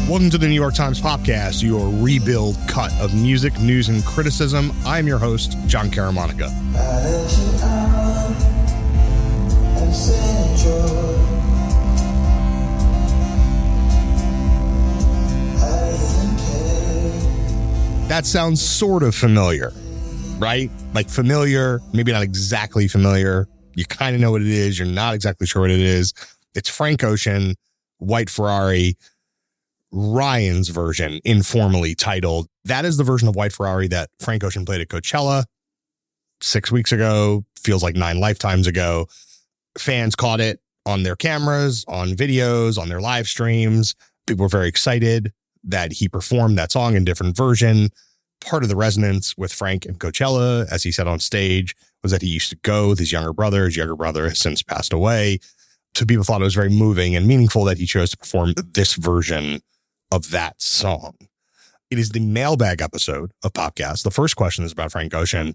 Welcome to the New York Times Popcast, your rebuild cut of music, news, and criticism. I'm your host, Jon Pareles. That sounds sort of familiar, right? Like familiar, maybe not exactly familiar. You kind of know what it is. You're not exactly sure what it is. It's Frank Ocean, White Ferrari, Ryan's version, informally titled. That is the version of White Ferrari that Frank Ocean played at Coachella 6 weeks ago. Feels like 9 lifetimes ago. Fans caught it on their cameras, on videos, on their live streams. People were very excited that he performed that song in different version. Part of the resonance with Frank and Coachella, as he said on stage, was that he used to go with his younger brother. His younger brother has since passed away. So people thought it was very moving and meaningful that he chose to perform this version of that song. It is the Mailbag episode of Popcast. The first question is about Frank Ocean.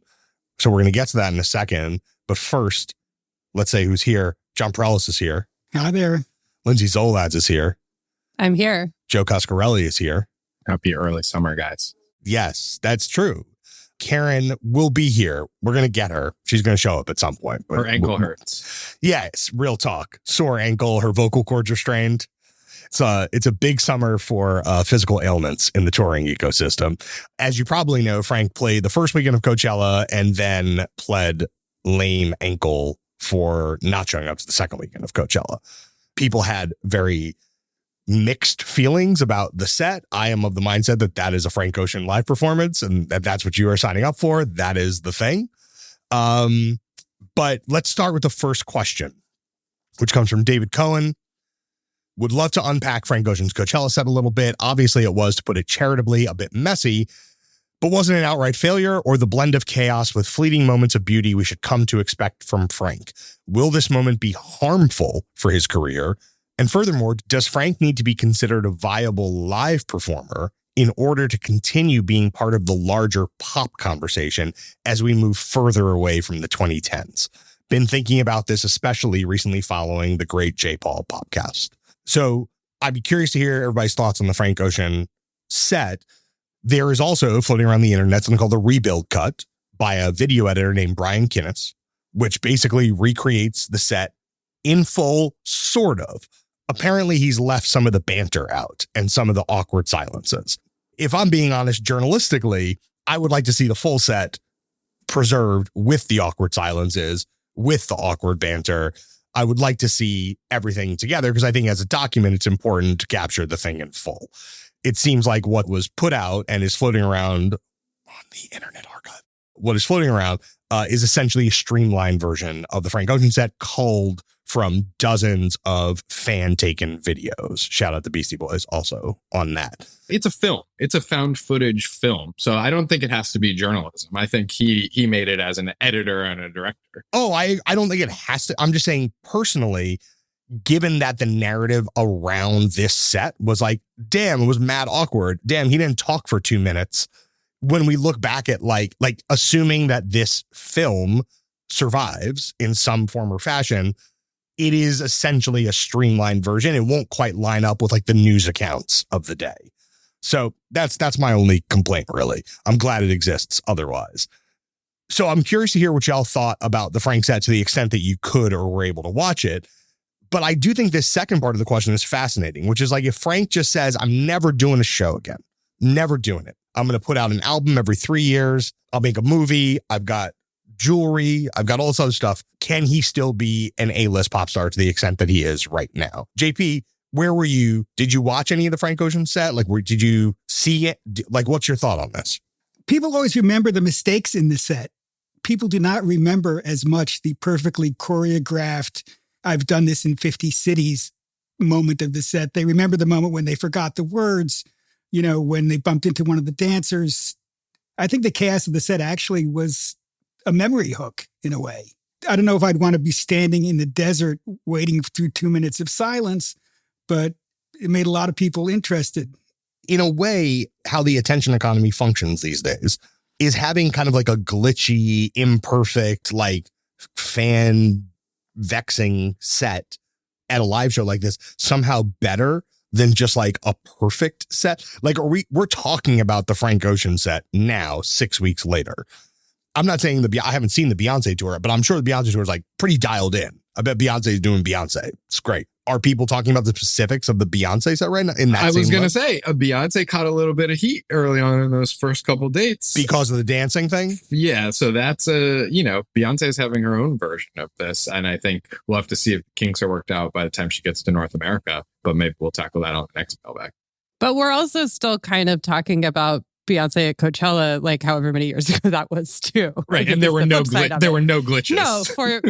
So we're going to get to that in a second. But first, let's say who's here. Jon Pareles is here. Hi there. Lindsay Zoladz is here. I'm here. Joe Coscarelli is here. Happy early summer, guys. Yes, that's true. Caryn will be here. We're going to get her. She's going to show up at some point. Her ankle hurts. Yes, real talk. Sore ankle. Her vocal cords are strained. It's a big summer for physical ailments in the touring ecosystem. As you probably know, Frank played the first weekend of Coachella and then pled lame ankle for not showing up to the second weekend of Coachella. People had very mixed feelings about the set. I am of the mindset that that is a Frank Ocean live performance and that's what you are signing up for. That is the thing. But let's start with the first question, which comes from David Cohen. Would love to unpack Frank Ocean's Coachella set a little bit. Obviously, it was, to put it charitably, a bit messy, but wasn't an outright failure or the blend of chaos with fleeting moments of beauty we should come to expect from Frank. Will this moment be harmful for his career? And furthermore, does Frank need to be considered a viable live performer in order to continue being part of the larger pop conversation as we move further away from the 2010s? Been thinking about this, especially recently following the great J. Paul Popcast. So I'd be curious to hear everybody's thoughts on the Frank Ocean set. There is also floating around the internet something called the Rebuild Cut by a video editor named Brian Kinnis, which basically recreates the set in full, sort of. Apparently, he's left some of the banter out and some of the awkward silences. If I'm being honest, journalistically, I would like to see the full set preserved with the awkward silences, with the awkward banter. I would like to see everything together because I think as a document, it's important to capture the thing in full. It seems like what was put out and is floating around on the Internet Archive, what is floating around is essentially a streamlined version of the Frank Ocean set culled from dozens of fan-taken videos. Shout out to Beastie Boys also on that. It's a film. It's a found footage film. So I don't think it has to be journalism. I think he made it as an editor and a director. Oh, I don't think it has to. I'm just saying personally, given that the narrative around this set was like, damn, it was mad awkward. Damn, he didn't talk for 2 minutes. When we look back at like assuming that this film survives in some form or fashion, it is essentially a streamlined version. It won't quite line up with like the news accounts of the day. So that's my only complaint, really. I'm glad it exists otherwise. So I'm curious to hear what y'all thought about the Frank set to the extent that you could or were able to watch it. But I do think this second part of the question is fascinating, which is like if Frank just says, I'm never doing a show again, never doing it. I'm going to put out an album every 3 years. I'll make a movie. I've got jewelry. I've got all this other stuff. Can he still be an A-list pop star to the extent that he is right now? JP, where were you? Did you watch any of the Frank Ocean set? Like, did you see it? Like, what's your thought on this? People always remember the mistakes in the set. People do not remember as much the perfectly choreographed, I've done this in 50 cities moment of the set. They remember the moment when they forgot the words, when they bumped into one of the dancers. I think the chaos of the set actually was a memory hook in a way. I don't know if I'd want to be standing in the desert waiting through 2 minutes of silence, but it made a lot of people interested. In a way, how the attention economy functions these days is having kind of like a glitchy, imperfect, like fan vexing set at a live show like this somehow better than just like a perfect set. Like, we're talking about the Frank Ocean set now, 6 weeks later. I'm not saying I haven't seen the Beyonce tour, but I'm sure the Beyonce tour is like pretty dialed in. I bet Beyonce is doing Beyonce. It's great. Are people talking about the specifics of the Beyonce set right now? I was going to say, Beyonce caught a little bit of heat early on in those first couple dates. Because of the dancing thing? Yeah, so that's, Beyonce's having her own version of this. And I think we'll have to see if the kinks are worked out by the time she gets to North America. But maybe we'll tackle that on the next Mailbag. But we're also still kind of talking about Beyonce at Coachella, like however many years ago that was too. Right, like, and there were no glitches. No,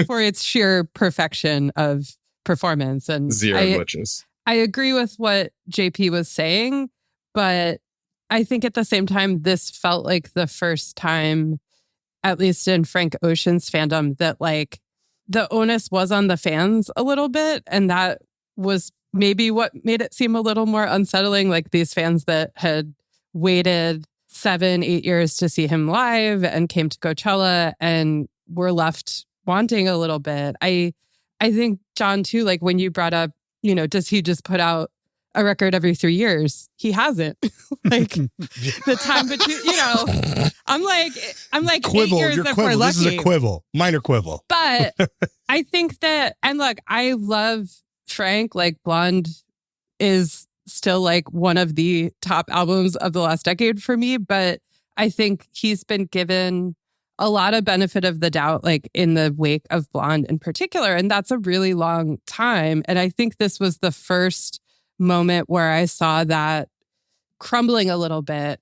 for its sheer perfection of performance and zero glitches. I agree with what JP was saying, but I think at the same time, this felt like the first time, at least in Frank Ocean's fandom, that like the onus was on the fans a little bit, and that was maybe what made it seem a little more unsettling. Like these fans that had waited 7-8 years to see him live and came to Coachella and were left wanting a little bit. I think, John, too, like when you brought up, does he just put out a record every 3 years? He hasn't. Like the time between, I'm like quibble, 8 years you're if quibble. we're lucky. This is a quibble, minor quibble. But I think that, and look, I love Frank. Like Blonde is still like one of the top albums of the last decade for me, but I think he's been given a lot of benefit of the doubt, like in the wake of Blonde in particular. And that's a really long time. And I think this was the first moment where I saw that crumbling a little bit.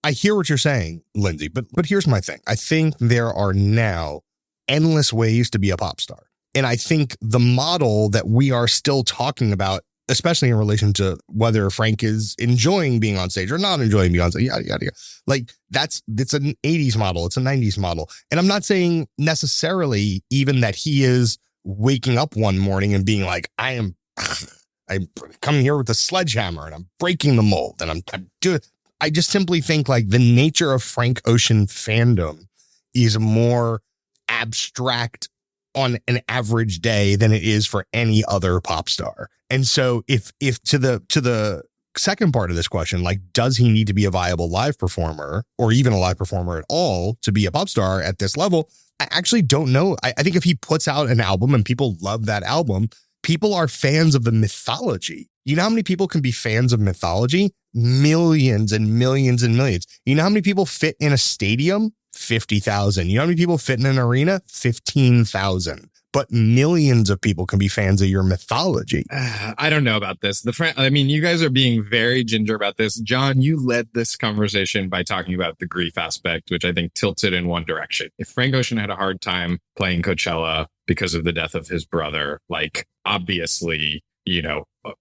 I hear what you're saying, Lindsay, but here's my thing. I think there are now endless ways to be a pop star. And I think the model that we are still talking about, especially in relation to whether Frank is enjoying being on stage or not enjoying being on stage, yada, yada, yada. Like it's an 80s model. It's a 90s model. And I'm not saying necessarily even that he is waking up one morning and being like, I'm coming here with a sledgehammer and I'm breaking the mold and I'm doing. I just simply think like the nature of Frank Ocean fandom is more abstract on an average day than it is for any other pop star. And so if to the second part of this question, like, does he need to be a viable live performer or even a live performer at all to be a pop star at this level? I actually don't know. I think if he puts out an album and people love that album, people are fans of the mythology. You know how many people can be fans of mythology? Millions and millions and millions. You know how many people fit in a stadium? 50,000. You know how many people fit in an arena? 15,000. But millions of people can be fans of your mythology. I don't know about this. You guys are being very ginger about this. John, you led this conversation by talking about the grief aspect, which I think tilts it in one direction. If Frank Ocean had a hard time playing Coachella because of the death of his brother, like, obviously,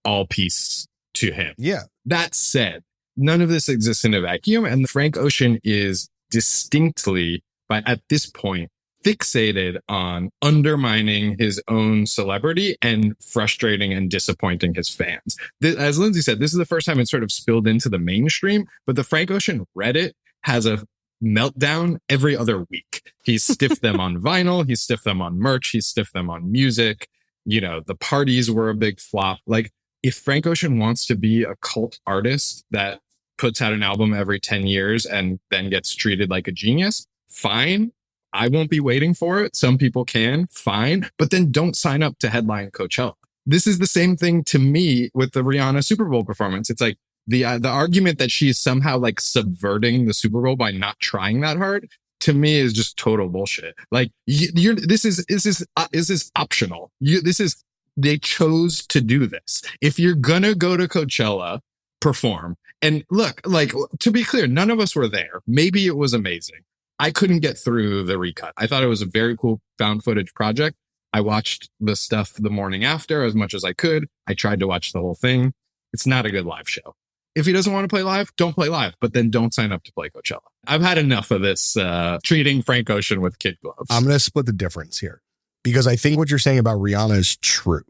all peace to him. Yeah. That said, none of this exists in a vacuum. And Frank Ocean is distinctly, at this point, fixated on undermining his own celebrity and frustrating and disappointing his fans. As Lindsay said, this is the first time it's sort of spilled into the mainstream, but the Frank Ocean Reddit has a meltdown every other week. He's stiffed them on vinyl. He's stiffed them on merch. He's stiffed them on music. The parties were a big flop. Like, if Frank Ocean wants to be a cult artist that puts out an album every 10 years and then gets treated like a genius, fine. I won't be waiting for it. Some people can, fine. But then don't sign up to headline Coachella. This is the same thing to me with the Rihanna Super Bowl performance. It's like the argument that she's somehow like subverting the Super Bowl by not trying that hard, to me, is just total bullshit. Like, this is optional. They chose to do this. If you're gonna go to Coachella, perform. And look, like, to be clear, none of us were there. Maybe it was amazing. I couldn't get through the recut. I thought it was a very cool found footage project. I watched the stuff the morning after as much as I could. I tried to watch the whole thing. It's not a good live show. If he doesn't want to play live, don't play live, but then don't sign up to play Coachella. I've had enough of this treating Frank Ocean with kid gloves. I'm going to split the difference here because I think what you're saying about Rihanna is true.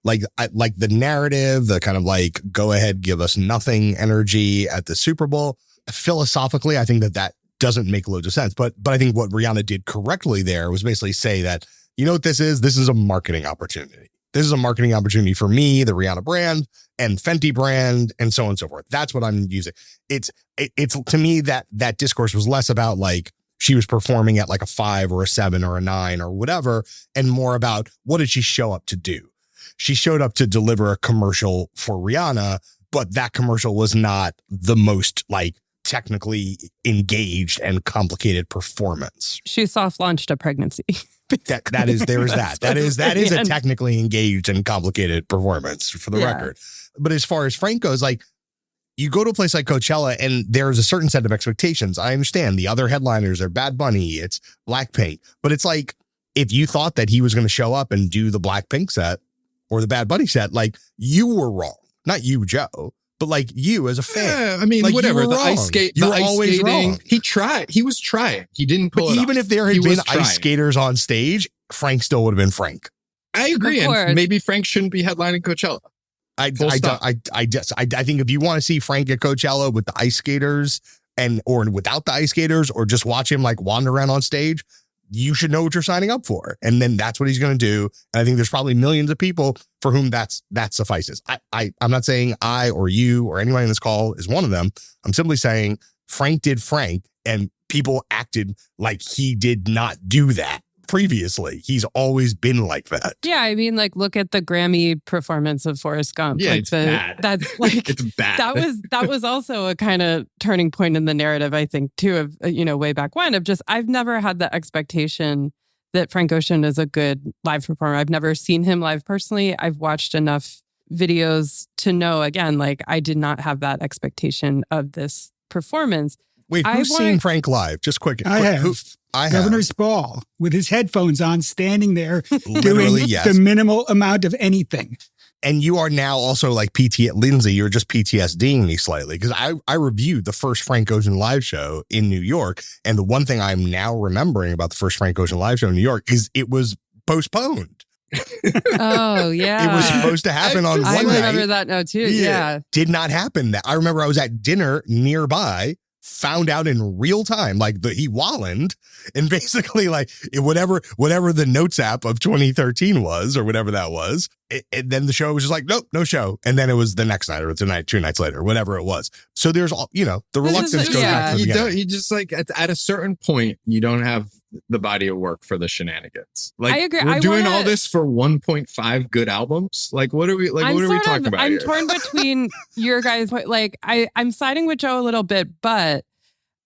Like the narrative, the kind of like, go ahead, give us nothing energy at the Super Bowl. Philosophically, I think that doesn't make loads of sense. But I think what Rihanna did correctly there was basically say that, you know what this is? This is a marketing opportunity. This is a marketing opportunity for me, the Rihanna brand and Fenty brand, and so on and so forth. That's what I'm using. It's to me that discourse was less about like she was performing at like a 5 or a 7 or a 9 or whatever, and more about what did she show up to do? She showed up to deliver a commercial for Rihanna, but that commercial was not the most like technically engaged and complicated performance. She soft launched a pregnancy. That is a technically engaged and complicated performance for the record. But as far as Frank goes, like you go to a place like Coachella and there's a certain set of expectations. I understand the other headliners are Bad Bunny, it's Blackpink, but it's like if you thought that he was going to show up and do the Blackpink set or the Bad Bunny set, like you were wrong. Not you, Joe, but like you as a fan. Yeah, I mean, like, whatever. The ice skating. Wrong. He tried. He was trying. He didn't pull it off. Even if there had been ice skaters on stage, Frank still would have been Frank. I agree. And maybe Frank shouldn't be headlining Coachella. I think if you want to see Frank at Coachella with the ice skaters or without the ice skaters, or just watch him like wander around on stage, you should know what you're signing up for. And then that's what he's going to do. And I think there's probably millions of people for whom that suffices. I'm not saying I or you or anyone in this call is one of them. I'm simply saying Frank did Frank, and people acted like he did not do that previously. He's always been like that. Yeah, I mean, like, look at the Grammy performance of Forrest Gump. Yeah, like it's bad. That's like it's bad. That was also a kind of turning point in the narrative, I think, too, of way back when, of just I've never had the expectation that Frank Ocean is a good live performer. I've never seen him live personally. I've watched enough videos to know, again, like I did not have that expectation of this performance. Wait, who's seen Frank live? Just quick. I have. Governor's Ball with his headphones on, standing there doing the minimal amount of anything. And you are now also like Lindsay, you're just PTSDing me slightly, because I reviewed the first Frank Ocean live show in New York. And the one thing I'm now remembering about the first Frank Ocean live show in New York is it was postponed. Oh, yeah. It was supposed to happen on one night. I remember that now too. Yeah. Did not happen. I remember I was at dinner nearby, found out in real time, like he wallened, and basically like whatever the Notes app of 2013 was, or whatever that was. And then the show was just like, nope, no show. And then it was the next night or tonight, 2 nights later, whatever it was. So there's all, the reluctance goes back to the beginning. You just like at a certain point, you don't have the body of work for the shenanigans. Like, I agree. We're doing all this for 1.5 good albums. Like, what are we talking about? I'm torn between your guys. Like, I'm siding with Joe a little bit, but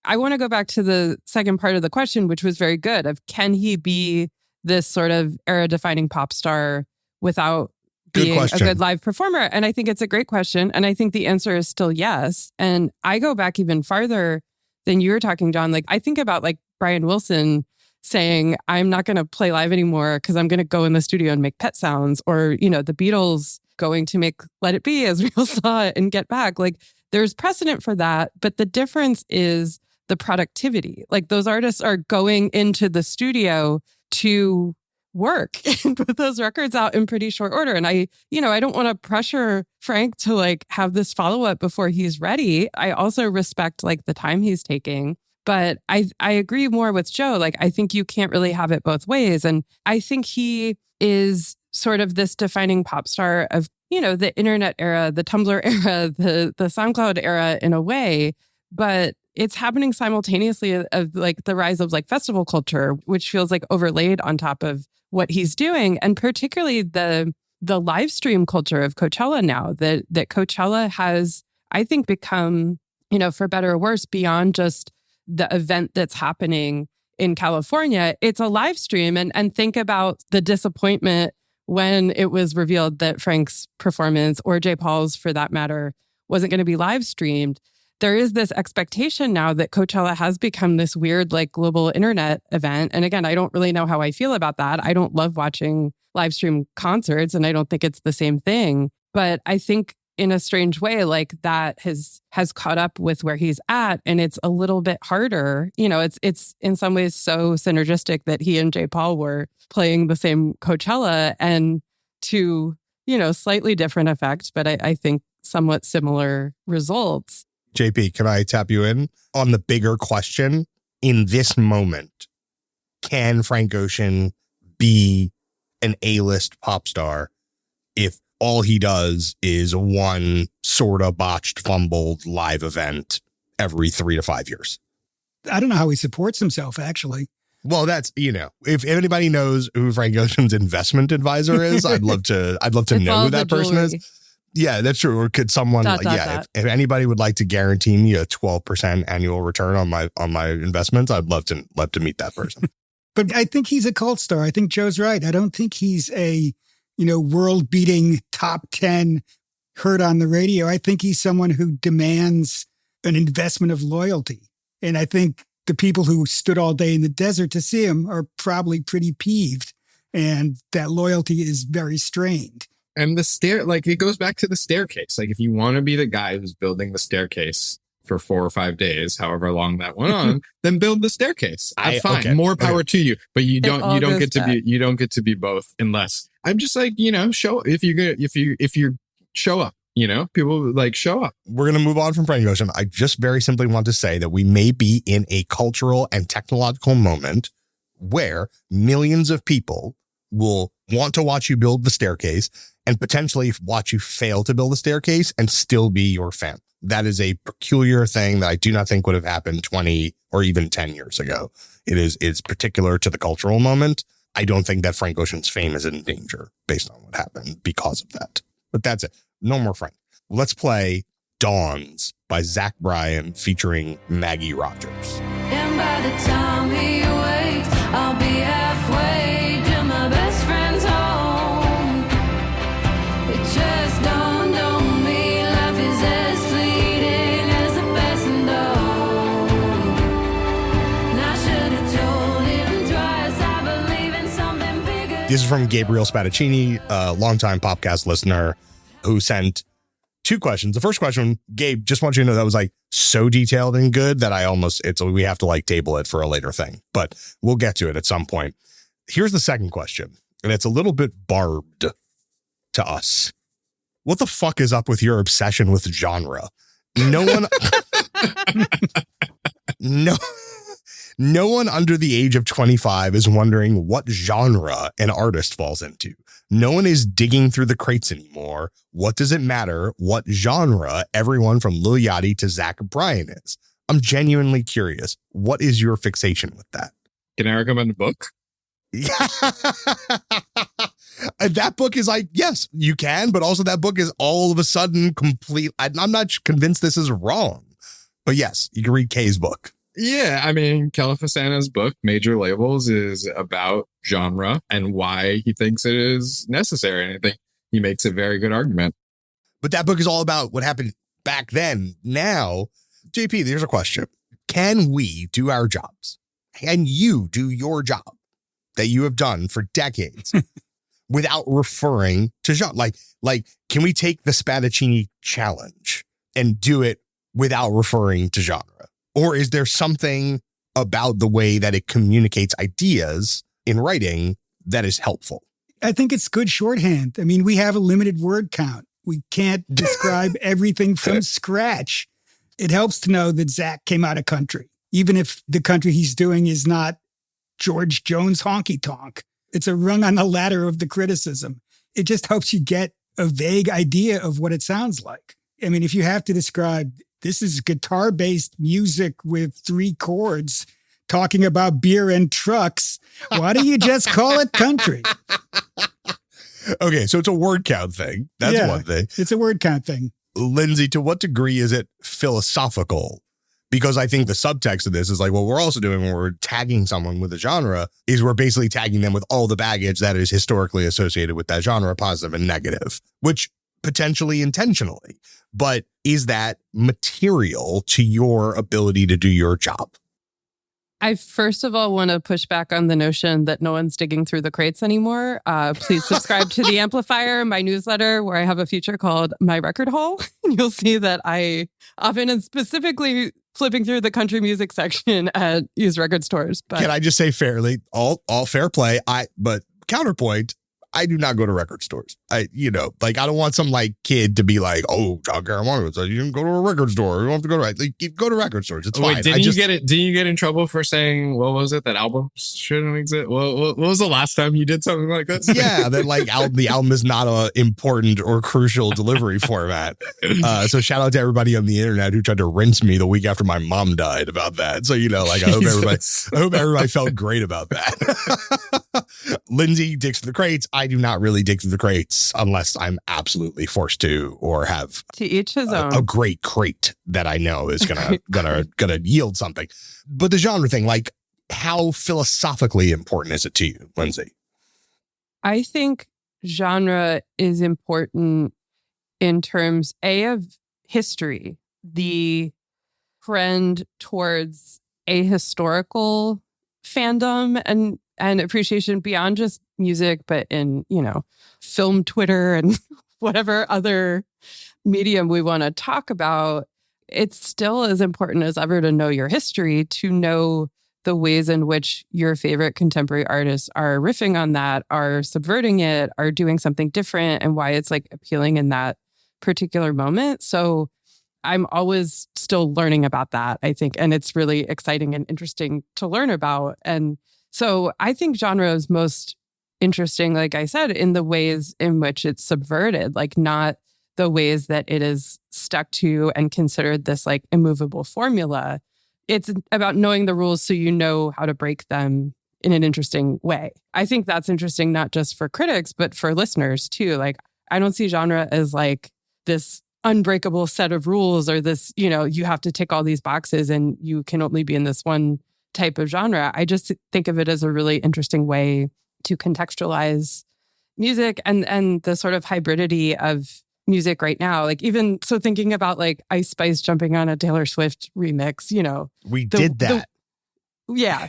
I want to go back to the second part of the question, which was very good, of can he be this sort of era-defining pop star without being a good live performer? And I think it's a great question. And I think the answer is still yes. And I go back even farther than you were talking, John. Like, I think about like Brian Wilson saying, I'm not going to play live anymore because I'm going to go in the studio and make pet sounds, or, the Beatles going to make Let It Be, as we all saw it, and Get Back. Like, there's precedent for that. But the difference is the productivity. Like, those artists are going into the studio to work and put those records out in pretty short order. And I don't want to pressure Frank to like have this follow-up before he's ready. I also respect like the time he's taking. But I agree more with Joe. Like, I think you can't really have it both ways. And I think he is sort of this defining pop star of, the internet era, the Tumblr era, the SoundCloud era in a way. But it's happening simultaneously of like the rise of like festival culture, which feels like overlaid on top of what he's doing. And particularly the live stream culture of Coachella now, that Coachella has, I think, become, for better or worse, beyond just the event that's happening in California. It's a live stream. And think about the disappointment when it was revealed that Frank's performance, or J. Paul's for that matter, wasn't going to be live streamed. There is this expectation now that Coachella has become this weird, like, global internet event. And again, I don't really know how I feel about that. I don't love watching live stream concerts, and I don't think it's the same thing. But I think in a strange way, like, that has caught up with where he's at, and it's a little bit harder. It's in some ways so synergistic that he and J. Paul were playing the same Coachella, and to, slightly different effects, but I think somewhat similar results. JP, can I tap you in on the bigger question? In this moment, can Frank Ocean be an A-list pop star if all he does is one sort of botched, fumbled live event every 3 to 5 years. I don't know how he supports himself, actually. Well, that's, if anybody knows who Frank Ocean's investment advisor is, I'd love to know who that person is. Yeah, that's true. Or could someone if anybody would like to guarantee me a 12% annual return on my investments, I'd love to meet that person. But I think he's a cult star. I think Joe's right. I don't think he's a, world-beating top 10 heard on the radio. I think he's someone who demands an investment of loyalty. And I think the people who stood all day in the desert to see him are probably pretty peeved. And that loyalty is very strained. And it goes back to the staircase. Like, if you want to be the guy who's building the staircase for 4 or 5 days, however long that went on, then build the staircase. Fine. Okay. More power to you. But you don't get to be both, unless I'm just like, show if you show up. People like show up. We're going to move on from Frank Ocean. I just very simply want to say that we may be in a cultural and technological moment where millions of people will want to watch you build the staircase and potentially watch you fail to build the staircase and still be your fan. That is a peculiar thing that I do not think would have happened 20 or even 10 years ago. It's particular to the cultural moment. I don't think that Frank Ocean's fame is in danger based on what happened because of that. But that's it. No more Frank. Let's play Dawns by Zach Bryan featuring Maggie Rogers. And by the time he wakes, I'll be halfway to my best friend's home. It just dawned on me, life is as fleeting as the passing dawn. And I should have told him twice, I believe in something bigger. This is from Gabriel Spadaccini, a longtime Popcast listener, who sent 2 questions. The first question, Gabe, just want you to know that was like so detailed and good that we have to like table it for a later thing, but we'll get to it at some point. Here's the second question, and it's a little bit barbed to us. What the fuck is up with your obsession with genre? No one under the age of 25 is wondering what genre an artist falls into. No one is digging through the crates anymore. What does it matter what genre everyone from Lil Yachty to Zach Bryan is? I'm genuinely curious. What is your fixation with that? Can I recommend a book? That book is like, yes, you can, but also that book is all of a sudden complete. I'm not convinced this is wrong, but yes, you can read Kay's book. Yeah, I mean, Califasana's book, Major Labels, is about genre and why he thinks it is necessary. And I think he makes a very good argument. But that book is all about what happened back then. Now, JP, there's a question. Can we do our jobs? Can you do your job that you have done for decades without referring to genre? Like, can we take the Spadaccini challenge and do it without referring to genre? Or is there something about the way that it communicates ideas in writing that is helpful? I think it's good shorthand. I mean, we have a limited word count. We can't describe everything from scratch. It helps to know that Zach came out of country, even if the country he's doing is not George Jones honky tonk. It's a rung on the ladder of the criticism. It just helps you get a vague idea of what it sounds like. I mean, if you have to describe, this is guitar-based music with 3 chords talking about beer and trucks, why don't you just call it country? Okay, so it's a word count thing. That's one thing. It's a word count thing. Lindsay, to what degree is it philosophical? Because I think the subtext of this is like, what we're also doing when we're tagging someone with a genre is we're basically tagging them with all the baggage that is historically associated with that genre, positive and negative, which potentially intentionally. But is that material to your ability to do your job? I first of all want to push back on the notion that no one's digging through the crates anymore. Please subscribe to The Amplifier, my newsletter, where I have a feature called My Record Haul. You'll see that I often and specifically flipping through the country music section at used record stores. But can I just say fairly, all fair play. But counterpoint, I do not go to record stores. I don't want some like kid to be like, oh, John Caramano, so you can go to a record store. You don't have to go to you go to record stores. It's fine. Didn't you get in trouble for saying, what was it, that albums shouldn't exist? What was the last time you did something like this? Yeah, that like the album is not a important or crucial delivery format. So shout out to everybody on the internet who tried to rinse me the week after my mom died about that. So I hope everybody felt great about that. Lindsay digs through the crates. I do not really dig through the crates unless I'm absolutely forced to, or have to each his own. A great crate that I know is gonna yield something. But the genre thing, like, how philosophically important is it to you, Lindsay? I think genre is important in terms of history, the trend towards ahistorical fandom and appreciation beyond just music, but in, film Twitter and whatever other medium we want to talk about. It's still as important as ever to know your history, to know the ways in which your favorite contemporary artists are riffing on that, are subverting it, are doing something different, and why it's like appealing in that particular moment. So I'm always still learning about that, I think. And it's really exciting and interesting to learn about. And so I think genre is most interesting, like I said, in the ways in which it's subverted, like not the ways that it is stuck to and considered this like immovable formula. It's about knowing the rules so you know how to break them in an interesting way. I think that's interesting, not just for critics, but for listeners too. Like, I don't see genre as like this unbreakable set of rules or this, you have to tick all these boxes and you can only be in this one type of genre. I just think of it as a really interesting way to contextualize music and the sort of hybridity of music right now. Like, even so, thinking about like Ice Spice jumping on a Taylor Swift remix, we did that. Yeah.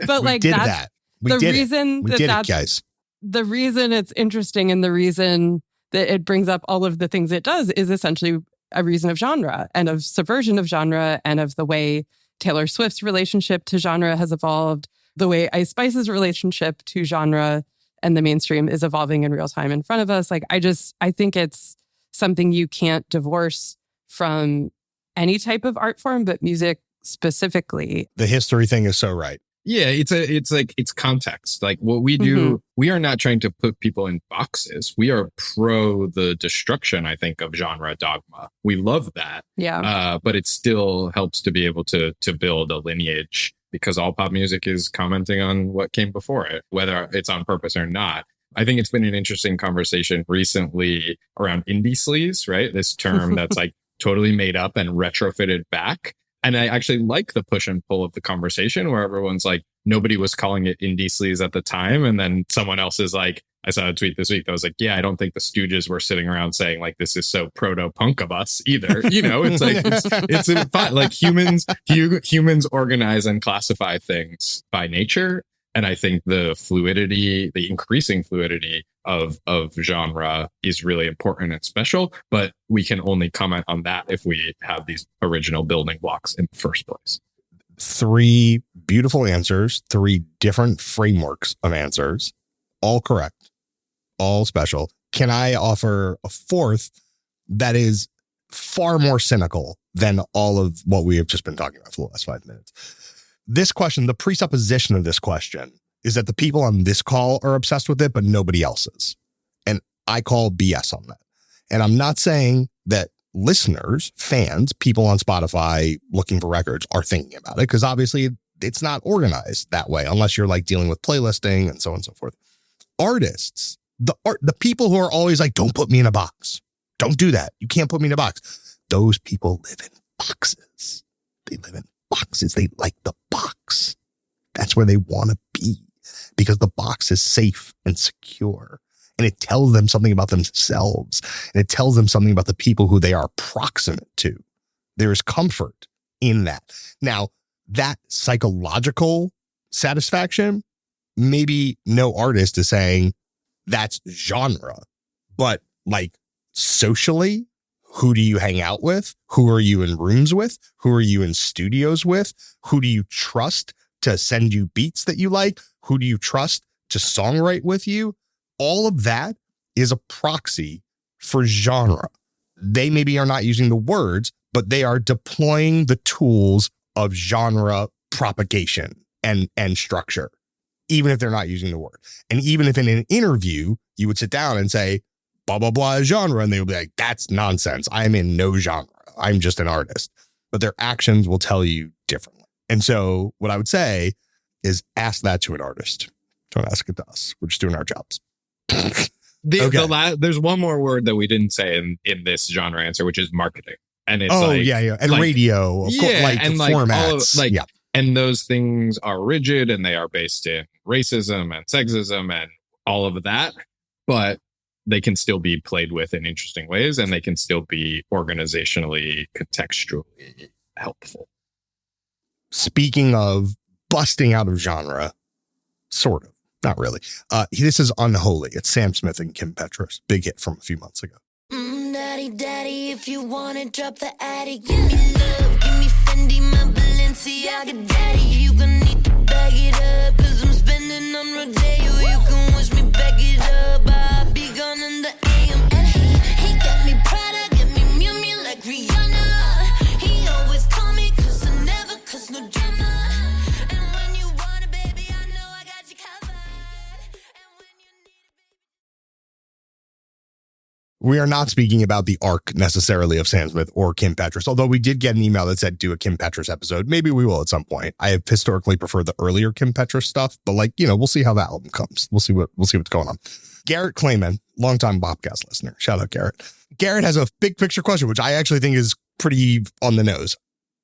But like, that's the reason that's guys. The reason it's interesting and the reason that it brings up all of the things it does is essentially a reason of genre and of subversion of genre and of the way Taylor Swift's relationship to genre has evolved, the way Ice Spice's relationship to genre and the mainstream is evolving in real time in front of us. Like, I think it's something you can't divorce from any type of art form, but music specifically. The history thing is so right. Yeah, it's context. Like, what we do, we are not trying to put people in boxes. We are pro the destruction, I think, of genre dogma. We love that. Yeah. But it still helps to be able to build a lineage, because all pop music is commenting on what came before it, whether it's on purpose or not. I think it's been an interesting conversation recently around indie sleaze, right? This term that's like totally made up and retrofitted back. And I actually like the push and pull of the conversation where everyone's like, nobody was calling it indie sleaze at the time. And then someone else is like, I saw a tweet this week that was like, yeah, I don't think the Stooges were sitting around saying like, this is so proto-punk of us either. It's like, it's fun. Like, humans organize and classify things by nature. And I think the increasing fluidity of genre is really important and special, but we can only comment on that if we have these original building blocks in the first place. 3 beautiful answers, 3 different frameworks of answers, all correct, all special. Can I offer a 4th that is far more cynical than all of what we have just been talking about for the last 5 minutes? This question, the presupposition of this question is that the people on this call are obsessed with it, but nobody else is. And I call BS on that. And I'm not saying that listeners, fans, people on Spotify looking for records are thinking about it, because obviously it's not organized that way unless you're like dealing with playlisting and so on and so forth. Artists, the people who are always like, don't put me in a box. Don't do that. You can't put me in a box. Those people live in boxes. They live in boxes. They like the box. That's where they want to be, because the box is safe and secure. And it tells them something about themselves. And it tells them something about the people who they are proximate to. There is comfort in that. Now, that psychological satisfaction, maybe no artist is saying that's genre. But like socially, who do you hang out with? Who are you in rooms with? Who are you in studios with? Who do you trust to send you beats that you like? Who do you trust to songwrite with you? All of that is a proxy for genre. They maybe are not using the words, but they are deploying the tools of genre propagation and structure, even if they're not using the word. And even if in an interview, you would sit down and say, blah, blah, blah is genre. And they would be like, that's nonsense. I'm in no genre. I'm just an artist. But their actions will tell you differently. And so what I would say is ask that to an artist. Don't ask it to us. We're just doing our jobs. There's one more word that we didn't say in this genre answer, which is marketing. And it's and like, radio, and like formats. All of, and those things are rigid and they are based in racism and sexism and all of that, but they can still be played with in interesting ways, and they can still be organizationally, contextually helpful. Speaking of busting out of genre, sort of, not really. This is Unholy. It's Sam Smith and Kim Petras. Big hit from a few months ago. Daddy, daddy, if you want it, drop the addy. Give me love, give me Fendi, my Balenciaga daddy. You gonna need to bag it up, cause I'm spending on Rodeo. You can wish me back it up, I'll be gone in the AM. And he got me Prada, got me Miu Miu like Rihanna. He always call me cause I never cause no drama. And when you want it, baby, I know I got you covered. And when you need it, baby. We are not speaking about the arc necessarily of Sam Smith or Kim Petras, although we did get an email that said do a Kim Petras episode. Maybe we will at some point. I have historically preferred the earlier Kim Petras stuff, but we'll see how that album comes. We'll see what's going on. Garrett Clayman, longtime Popcast listener. Shout out Garrett. Garrett has a big picture question, which I actually think is pretty on the nose.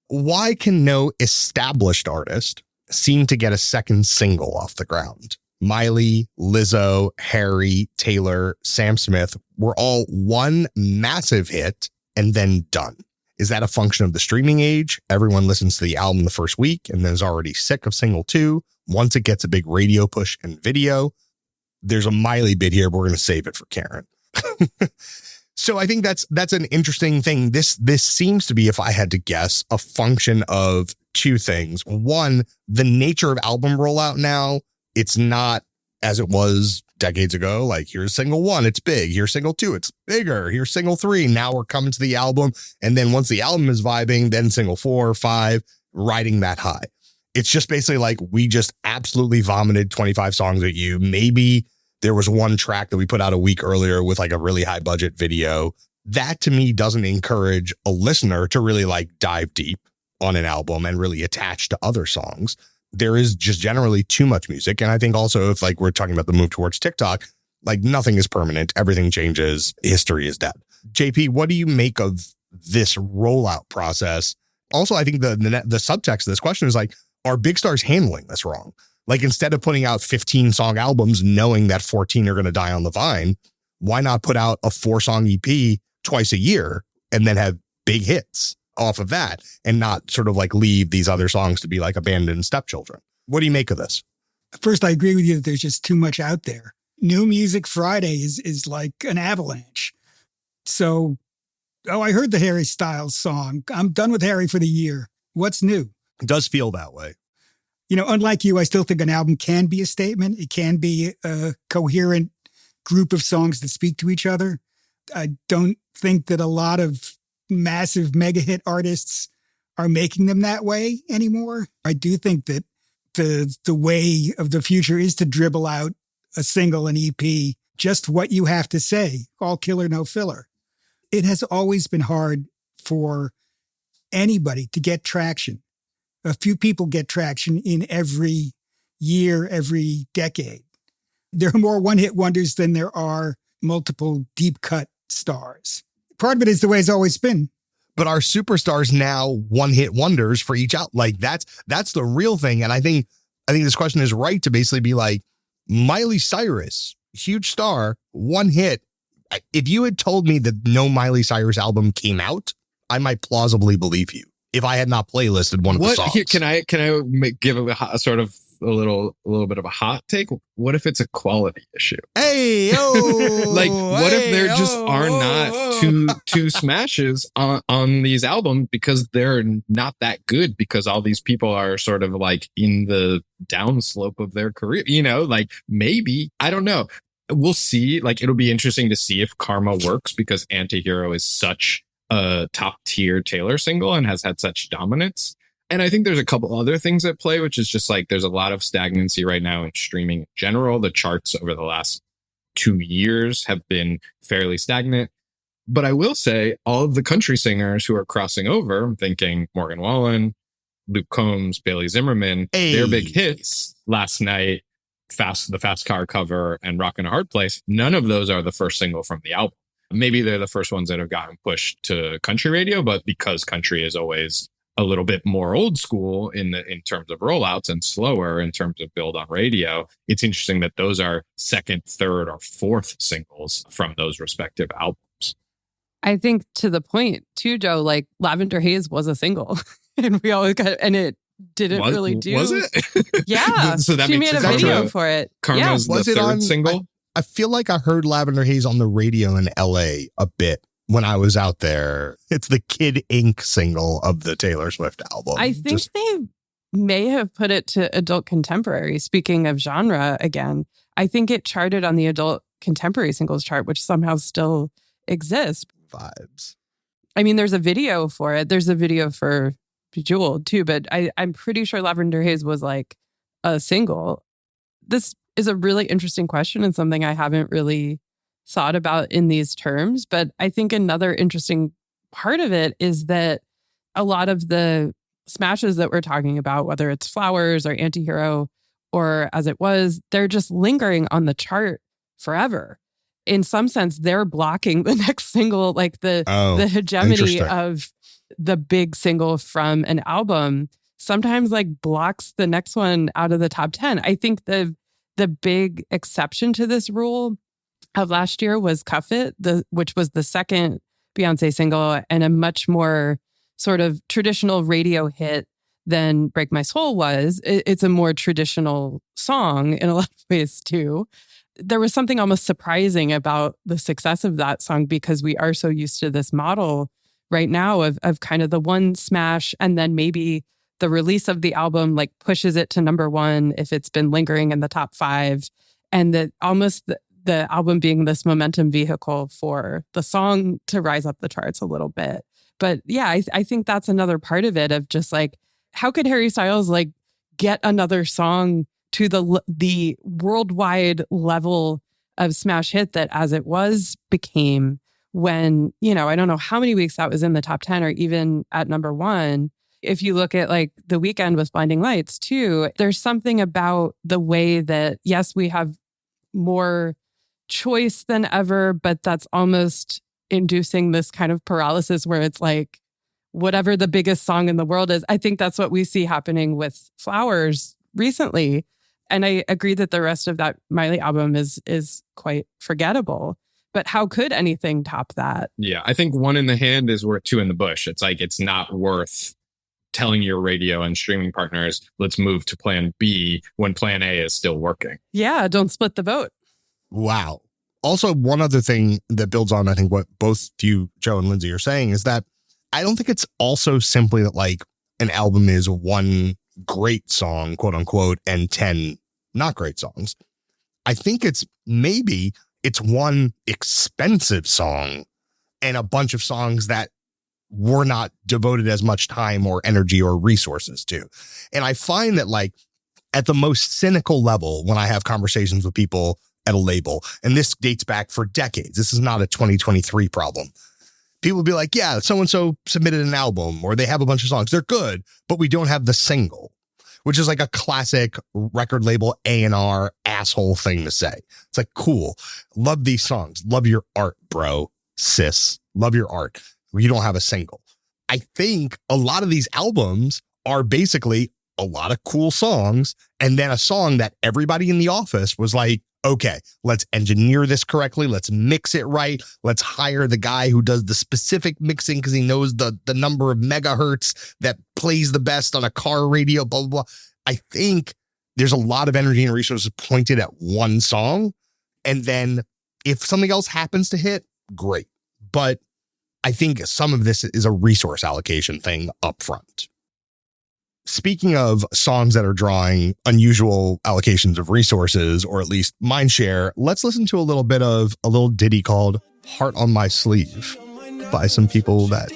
Why can no established artist seem to get a second single off the ground? Miley, Lizzo, Harry, Taylor, Sam Smith were all one massive hit and then done. Is that a function of the streaming age? Everyone listens to the album the first week and then is already sick of single 2. Once it gets a big radio push and video, there's a Miley bit here, but we're going to save it for Caryn. So I think that's an interesting thing. This seems to be, if I had to guess, a function of two things. One, the nature of album rollout now. It's not as it was decades ago. Like, here's single 1, it's big. Here's single 2, it's bigger. Here's single 3. Now we're coming to the album. And then once the album is vibing, then single 4 or 5, riding that high. It's just basically like, we just absolutely vomited 25 songs at you. Maybe there was one track that we put out a week earlier with like a really high budget video. That to me doesn't encourage a listener to really like dive deep on an album and really attach to other songs. There is just generally too much music. And I think also if like we're talking about the move towards TikTok, like nothing is permanent. Everything changes. History is dead. JP, what do you make of this rollout process? Also, I think the subtext of this question is like, are big stars handling this wrong? Like, instead of putting out 15 song albums, knowing that 14 are going to die on the vine, why not put out a 4-song EP twice a year and then have big hits off of that and not sort of like leave these other songs to be like abandoned stepchildren? What do you make of this? First, I agree with you that there's just too much out there. New Music Friday is like an avalanche. So, I heard the Harry Styles song. I'm done with Harry for the year. What's new? It does feel that way. Unlike you, I still think an album can be a statement. It can be a coherent group of songs that speak to each other. I don't think that a lot of massive mega hit artists are making them that way anymore. I do think that the way of the future is to dribble out a single, an EP, just what you have to say, all killer, no filler. It has always been hard for anybody to get traction. A few people get traction in every year, every decade. There are more one-hit wonders than there are multiple deep-cut stars. Part of it is the way it's always been. But our superstars now one-hit wonders for each out. Like, that's the real thing. And I think this question is right to basically be like, Miley Cyrus, huge star, one hit. If you had told me that no Miley Cyrus album came out, I might plausibly believe you. If I had not playlisted one of the songs. Here, can I give a sort of a little bit of a hot take? What if it's a quality issue? Hey, oh, like what if there just are not two smashes on these albums because they're not that good because all these people are sort of like in the downslope of their career, like maybe, I don't know. we'll see. Like, it'll be interesting to see if Karma works because Antihero is such a top tier Taylor single and has had such dominance. And I think there's a couple other things at play, which is just like there's a lot of stagnancy right now in streaming in general. The charts over the last 2 years have been fairly stagnant. But I will say all of the country singers who are crossing over, I'm thinking Morgan Wallen, Luke Combs, Bailey Zimmerman, their big hits last night, the Fast Car cover and Rockin' a Hard Place, none of those are the first single from the album. Maybe they're the first ones that have gotten pushed to country radio, but because country is always a little bit more old school in terms of rollouts and slower in terms of build on radio, it's interesting that those are second, third, or fourth singles from those respective albums. I think to the point too, Joe, like Lavender Haze was a single and we always got, and it didn't really do. Was it? Yeah. So that she makes made a video for it. Karma's Was the it third on- single. I feel like I heard Lavender Haze on the radio in LA a bit when I was out there. It's the Kid Ink single of the Taylor Swift album. I think they may have put it to adult contemporary. Speaking of genre again, I think it charted on the adult contemporary singles chart, which somehow still exists. Vibes. I mean, there's a video for it. There's a video for Bejeweled too, but I'm pretty sure Lavender Haze was like a single. This is a really interesting question and something I haven't really thought about in these terms. But I think another interesting part of it is that a lot of the smashes that we're talking about, whether it's Flowers or Antihero or As It Was, they're just lingering on the chart forever. In some sense, they're blocking the next single, like the hegemony of the big single from an album sometimes like blocks the next one out of the top 10. I think the big exception to this rule of last year was Cuff It, which was the second Beyonce single and a much more sort of traditional radio hit than Break My Soul was. It's a more traditional song in a lot of ways too. There was something almost surprising about the success of that song because we are so used to this model right now of kind of the one smash and then maybe the release of the album like pushes it to number one if it's been lingering in the top 5, and that almost the album being this momentum vehicle for the song to rise up the charts a little bit. But yeah, I think that's another part of it of just like, how could Harry Styles like get another song to the worldwide level of smash hit that As It Was became when, you know, I don't know how many weeks that was in the top 10 or even at number 1. If you look at like The Weeknd with Blinding Lights too, there's something about the way that, yes, we have more choice than ever, but that's almost inducing this kind of paralysis where it's like, whatever the biggest song in the world is. I think that's what we see happening with Flowers recently. And I agree that the rest of that Miley album is quite forgettable. But how could anything top that? Yeah, I think one in the hand is worth two in the bush. It's like, it's not worth telling your radio and streaming partners, let's move to plan B when plan A is still working. Yeah, don't split the vote. Wow. Also, one other thing that builds on, I think, what both you, Joe and Lindsay, are saying is that I don't think it's also simply that like an album is one great song, quote unquote, and 10 not great songs. I think it's one expensive song and a bunch of songs that were not devoted as much time or energy or resources to. And I find that like at the most cynical level, when I have conversations with people at a label, and this dates back for decades, this is not a 2023 problem. People will be like, yeah, so-and-so submitted an album or they have a bunch of songs. They're good, but we don't have the single, which is like a classic record label A&R asshole thing to say. It's like, cool. Love these songs. Love your art, bro, sis. Love your art. You don't have a single. I think a lot of these albums are basically a lot of cool songs and then a song that everybody in the office was like, okay, let's engineer this correctly. Let's mix it right. Let's hire the guy who does the specific mixing because he knows the number of megahertz that plays the best on a car radio, blah, blah, blah. I think there's a lot of energy and resources pointed at one song. And then if something else happens to hit, great. But I think some of this is a resource allocation thing up front. Speaking of songs that are drawing unusual allocations of resources, or at least mind share, let's listen to a little bit of a little ditty called Heart on My Sleeve by some people that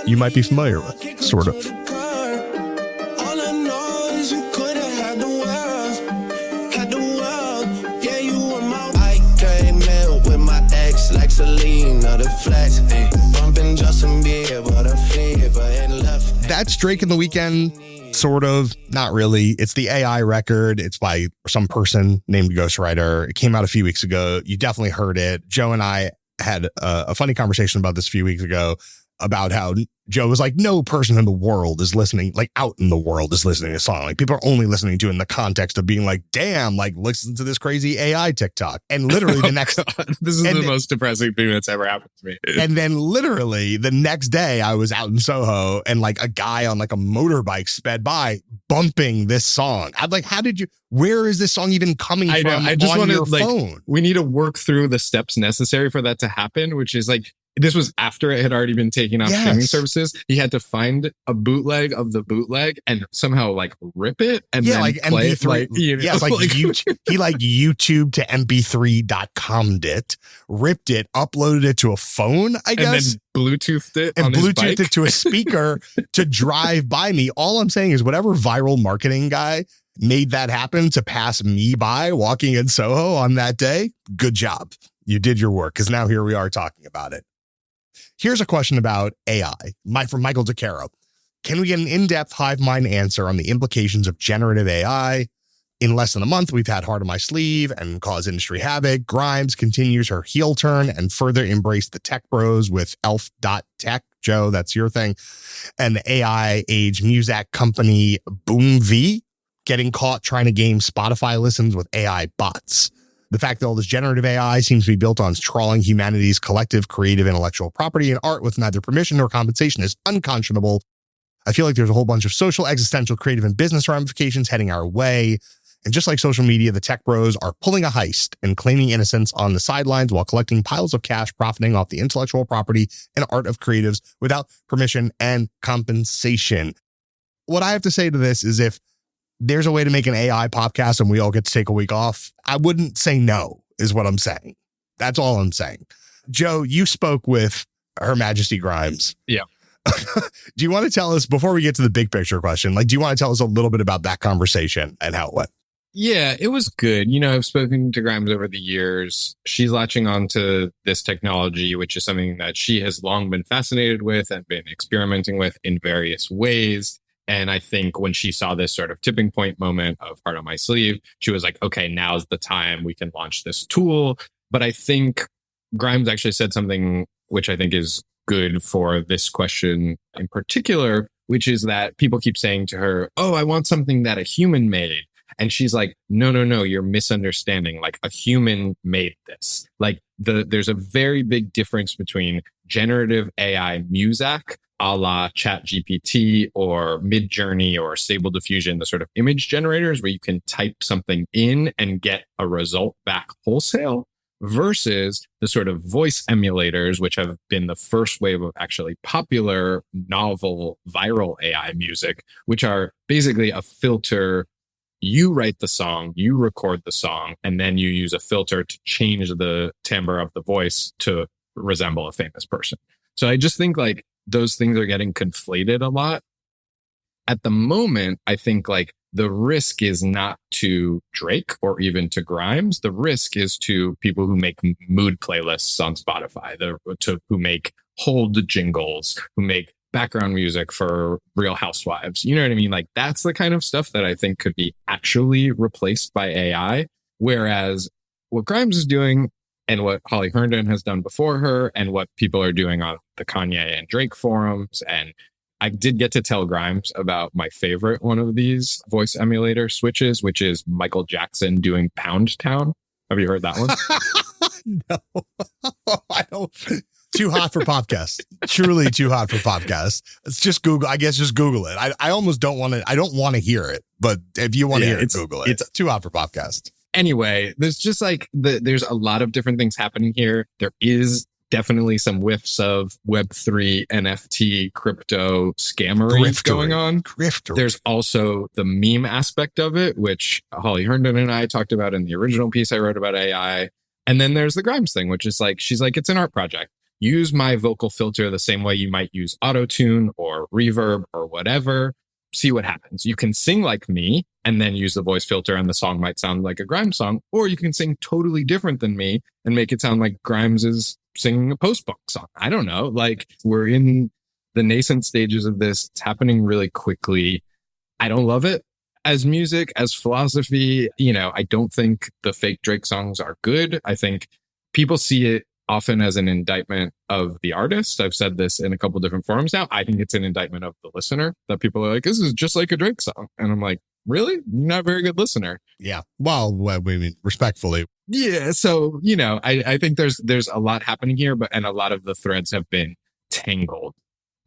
you might be familiar with, sort of. Like Selena, the flex, bumping Justin Bieber, the fever, and left. That's Drake and The Weeknd, sort of, not really. It's the AI record. It's by some person named Ghostwriter. It came out a few weeks ago. You definitely heard it. Joe and I had a funny conversation about this a few weeks ago about how Joe was like, no person in the world is listening, like out in the world is listening to a song. Like people are only listening to it in the context of being like, damn, like listen to this crazy AI TikTok. And literally the next, this is the most depressing thing that's ever happened to me. And then literally the next day I was out in Soho and like a guy on like a motorbike sped by bumping this song. I'm like, where is this song even coming from? I just on want your to like, phone? we need to work through the steps necessary for that to happen, which is like, this was after it had already been taken off streaming services. He had to find a bootleg of the bootleg and somehow like rip it and then like play MP3. it. Like, you know, yeah, it's like he like YouTube to MP3.com'd it, ripped it, uploaded it to a phone, I guess. And then Bluetoothed it and on his Bluetoothed bike. it to a speaker to drive by me. All I'm saying is whatever viral marketing guy made that happen to pass me by walking in Soho on that day, good job. You did your work, because now here we are talking about it. Here's a question about AI from Michael DeCaro. Can we get an in-depth hive mind answer on the implications of generative AI? In less than a month, we've had Heart on My Sleeve and Cause Industry Havoc. Grimes continues her heel turn and further embraced the tech bros with elf.tech. Joe, that's your thing. And the AI age music company Boom V getting caught trying to game Spotify listens with AI bots. The fact that all this generative AI seems to be built on trawling humanity's collective creative intellectual property and art with neither permission nor compensation is unconscionable. I feel like there's a whole bunch of social, existential, creative, and business ramifications heading our way. And just like social media, the tech bros are pulling a heist and claiming innocence on the sidelines while collecting piles of cash, profiting off the intellectual property and art of creatives without permission and compensation. What I have to say to this is if there's a way to make an AI podcast and we all get to take a week off, I wouldn't say no, is what I'm saying. That's all I'm saying. Joe, you spoke with Her Majesty Grimes. Yeah. Do you want to tell us, before we get to the big picture question, like, do you want to tell us a little bit about that conversation and how it went? Yeah, it was good. You know, I've spoken to Grimes over the years. She's latching on to this technology, which is something that she has long been fascinated with and been experimenting with in various ways. And I think when she saw this sort of tipping point moment of Heart on My Sleeve, she was like, okay, now's the time we can launch this tool. But I think Grimes actually said something which I think is good for this question in particular, which is that people keep saying to her, oh, I want something that a human made. And she's like, no, you're misunderstanding. Like a human made this. Like there's a very big difference between generative AI music, a la ChatGPT or Midjourney or Stable Diffusion, the sort of image generators where you can type something in and get a result back wholesale, versus the sort of voice emulators, which have been the first wave of actually popular, novel, viral AI music, which are basically a filter. You write the song, you record the song, and then you use a filter to change the timbre of the voice to resemble a famous person. So I just think like those things are getting conflated a lot. At the moment, I think like the risk is not to Drake or even to Grimes. The risk is to people who make mood playlists on Spotify, who make hold jingles, who make background music for Real Housewives. You know what I mean? Like that's the kind of stuff that I think could be actually replaced by AI. Whereas what Grimes is doing and what Holly Herndon has done before her and what people are doing on the Kanye and Drake forums. And I did get to tell Grimes about my favorite one of these voice emulator switches, which is Michael Jackson doing Pound Town. Have you heard that one? No, I don't. Too hot for podcast. Truly too hot for podcast. It's just Google. I guess just Google it. I almost don't want to. I don't want to hear it, but if you want to hear it, Google it. It's too hot for podcast. Anyway, there's just like there's a lot of different things happening here. There is definitely some whiffs of Web3, NFT, crypto scammery going on. Griftery. There's also the meme aspect of it, which Holly Herndon and I talked about in the original piece I wrote about AI. And then there's the Grimes thing, which is like, she's like, it's an art project. Use my vocal filter the same way you might use auto-tune or reverb or whatever. See what happens. You can sing like me and then use the voice filter and the song might sound like a Grimes song, or you can sing totally different than me and make it sound like Grimes is singing a post-punk song. I don't know. Like, we're in the nascent stages of this. It's happening really quickly. I don't love it as music, as philosophy. You know, I don't think the fake Drake songs are good. I think people see it often as an indictment of the artist. I've said this in a couple different forums now. I think it's an indictment of the listener, that people are like, this is just like a Drake song. And I'm like, really? You're not a very good listener. Yeah. Well, we mean, respectfully. Yeah. So, you know, I think there's a lot happening here, and a lot of the threads have been tangled.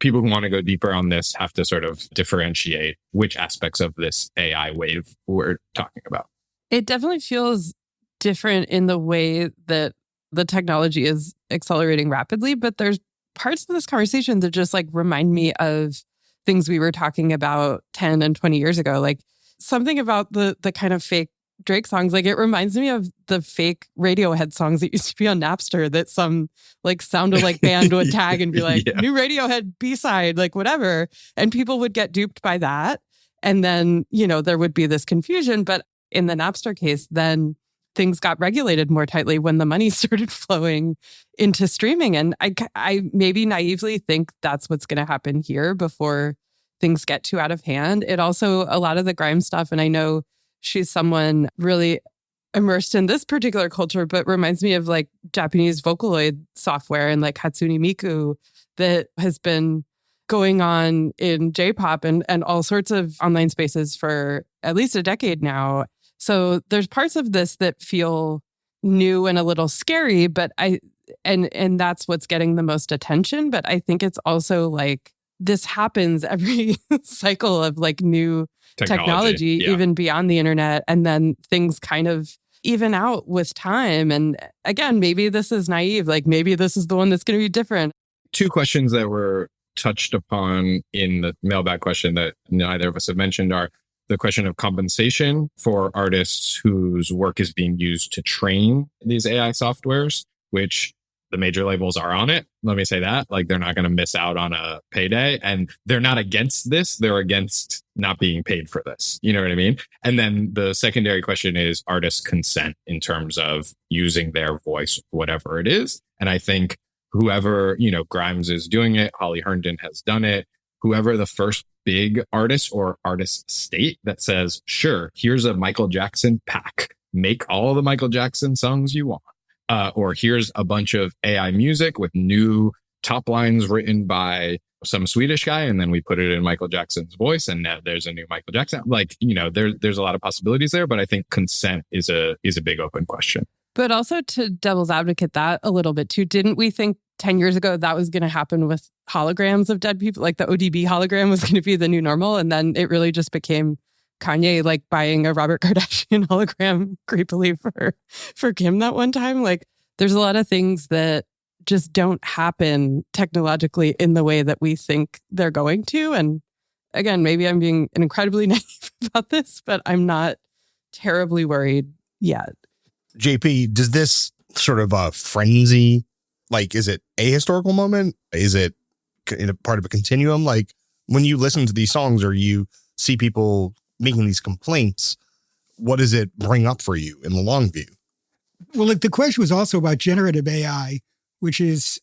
People who want to go deeper on this have to sort of differentiate which aspects of this AI wave we're talking about. It definitely feels different in the way that the technology is accelerating rapidly, but there's parts of this conversation that just like remind me of things we were talking about 10 and 20 years ago. Like something about the kind of fake Drake songs, like it reminds me of the fake Radiohead songs that used to be on Napster that some like sounded like band would tag and be like, new Radiohead B-side, like whatever. And people would get duped by that. And then, you know, there would be this confusion. But in the Napster case, then things got regulated more tightly when the money started flowing into streaming. And I maybe naively think that's what's going to happen here before things get too out of hand. It also, a lot of the Grimes stuff, and I know she's someone really immersed in this particular culture, but reminds me of like Japanese Vocaloid software and like Hatsune Miku that has been going on in J-pop and all sorts of online spaces for at least a decade now. So there's parts of this that feel new and a little scary, but and that's what's getting the most attention. But I think it's also like this happens every cycle of like new technology even beyond the internet. And then things kind of even out with time. And again, maybe this is naive. Like maybe this is the one that's going to be different. Two questions that were touched upon in the mailbag question that neither of us have mentioned are the question of compensation for artists whose work is being used to train these AI softwares, which the major labels are on it. Let me say that. Like, they're not going to miss out on a payday. And they're not against this. They're against not being paid for this. You know what I mean? And then the secondary question is artist consent in terms of using their voice, whatever it is. And I think whoever, you know, Grimes is doing it, Holly Herndon has done it, whoever the first big artist or artist state that says, sure, here's a Michael Jackson pack, make all the Michael Jackson songs you want. Or here's a bunch of AI music with new top lines written by some Swedish guy, and then we put it in Michael Jackson's voice, and now there's a new Michael Jackson. Like, you know, there's a lot of possibilities there, but I think consent is a big open question. But also to devil's advocate that a little bit too, didn't we think 10 years ago that was going to happen with holograms of dead people? Like the ODB hologram was going to be the new normal, and then it really just became Kanye like buying a Robert Kardashian hologram creepily for Kim that one time. Like there's a lot of things that just don't happen technologically in the way that we think they're going to. And again, maybe I'm being incredibly naive about this, but I'm not terribly worried yet. JP, does this sort of frenzy, like, is it a historical moment? Is it in a part of a continuum? Like when you listen to these songs or you see people making these complaints, what does it bring up for you in the long view? Well, like the question was also about generative AI, which is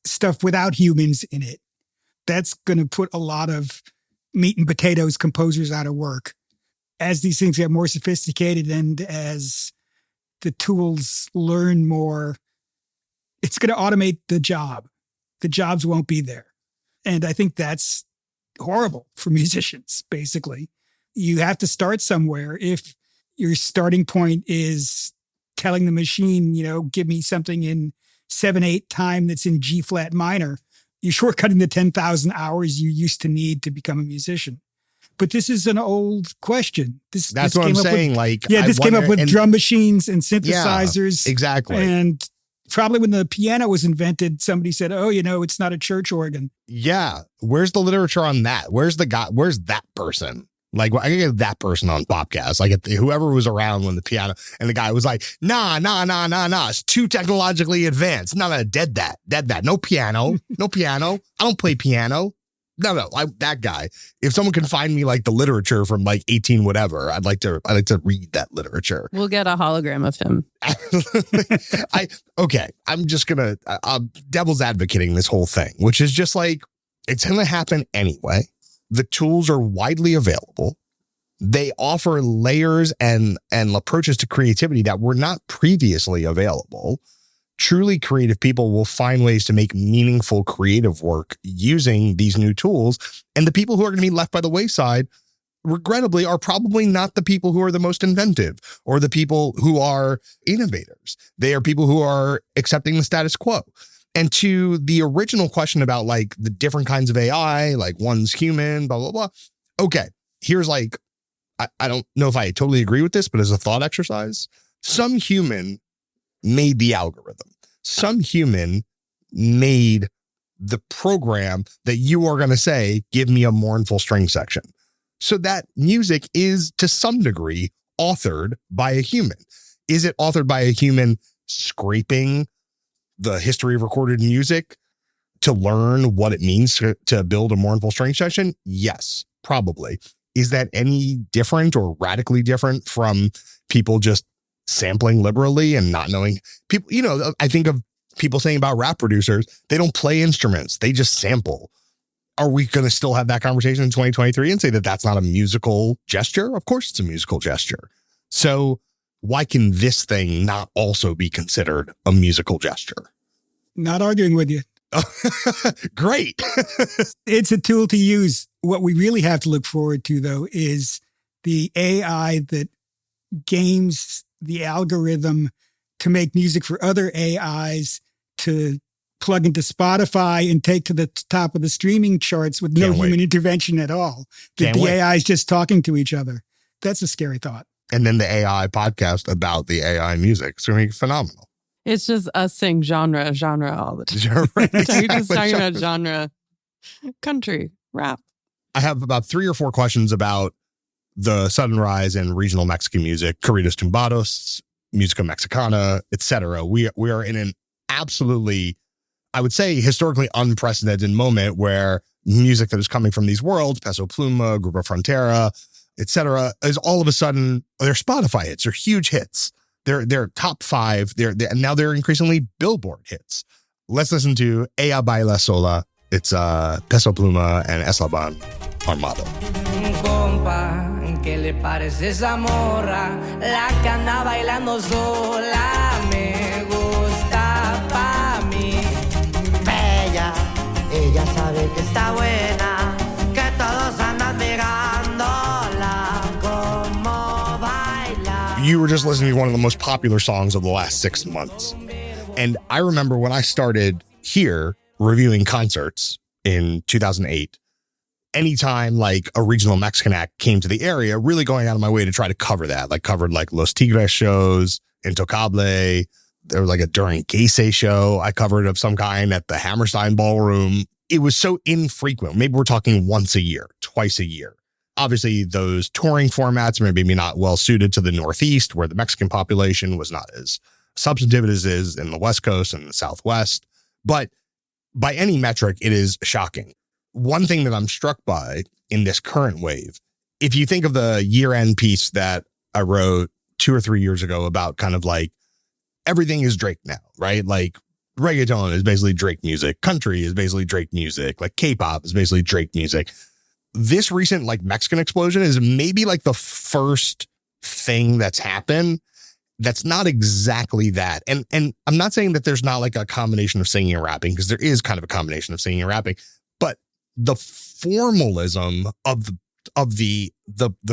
stuff without humans in it. That's going to put a lot of meat and potatoes composers out of work. As these things get more sophisticated and as the tools learn more, it's going to automate the job. The jobs won't be there. And I think that's horrible for musicians, basically. You have to start somewhere. If your starting point is telling the machine, you know, give me something in 7/8 time that's in G flat minor, you're shortcutting the 10,000 hours you used to need to become a musician. But this is an old question. That's what I'm saying. This came up with drum machines and synthesizers. Yeah, exactly. And Probably when the piano was invented, somebody said, oh, it's not a church organ. Yeah. Where's the literature on that? Where's the guy? Where's that person? Like, I could get that person on Popcast. Like, whoever was around when the piano, and the guy was like, nah. It's too technologically advanced. No, dead that. No piano. I don't play piano. No, that guy. If someone can find me like the literature from like 18 whatever, I'd like to read that literature. We'll get a hologram of him. I'm just gonna devil's advocating this whole thing, which is just like, it's gonna happen anyway. The tools are widely available. They offer layers and approaches to creativity that were not previously available. Truly creative people will find ways to make meaningful creative work using these new tools. And the people who are going to be left by the wayside, regrettably, are probably not the people who are the most inventive or the people who are innovators. They are people who are accepting the status quo. And to the original question about like the different kinds of AI, like one's human, blah, blah, blah. Okay, here's like, I don't know if I totally agree with this, but as a thought exercise, some human made the algorithm. Some human made the program that you are going to say, give me a mournful string section. So that music is to some degree authored by a human. Is it authored by a human scraping the history of recorded music to learn what it means to build a mournful string section? Yes, probably. Is that any different or radically different from people just sampling liberally and not knowing? People, I think of people saying about rap producers, they don't play instruments, they just sample. Are we going to still have that conversation in 2023 and say that that's not a musical gesture? Of course it's a musical gesture. So why can this thing not also be considered a musical gesture? Not arguing with you. Great. It's a tool to use. What we really have to look forward to, though, is the AI that games the algorithm to make music for other AIs to plug into Spotify and take to the top of the streaming charts with no human intervention at all. The AI is just talking to each other. That's a scary thought. And then the AI podcast about the AI music. It's going to be phenomenal. It's just us saying genre all the time. Right, We're just talking about genre, country, rap. I have about 3 or 4 questions about the sudden rise in regional Mexican music, corridos tumbados, música mexicana, etc. We are in an absolutely, I would say, historically unprecedented moment where music that is coming from these worlds, Peso, Pluma, Grupo Frontera, etc., is all of a sudden, they're Spotify hits, they're huge hits. They're top 5. They're and now they're increasingly Billboard hits. Let's listen to Ella Baila Sola. It's Peso Pluma and Eslaban Armado. Compa, ¿qué le parece esa morra? La que anda bailando sola me gusta pa' mí. Bella, ella sabe que está buena, que todos andan pegándola como baila. You were just listening to one of the most popular songs of the last 6 months. And I remember when I started here reviewing concerts in 2008, anytime like a regional Mexican act came to the area, really going out of my way to try to cover that, like covered like Los Tigres shows, Intocable. There was like a During Gayse show I covered of some kind at the Hammerstein Ballroom. It was so infrequent. Maybe we're talking once a year, twice a year. Obviously, those touring formats are maybe not well suited to the Northeast, where the Mexican population was not as substantive as it is in the West Coast and the Southwest. But by any metric, it is shocking. One thing that I'm struck by in this current wave, if you think of the year-end piece that I wrote 2 or 3 years ago about kind of like everything is Drake now, right? Like reggaeton is basically Drake music. Country is basically Drake music. Like K-pop is basically Drake music. This recent like Mexican explosion is maybe like the first thing that's happened that's not exactly that. And I'm not saying that there's not like a combination of singing and rapping, because there is kind of a combination of singing and rapping, but the formalism of the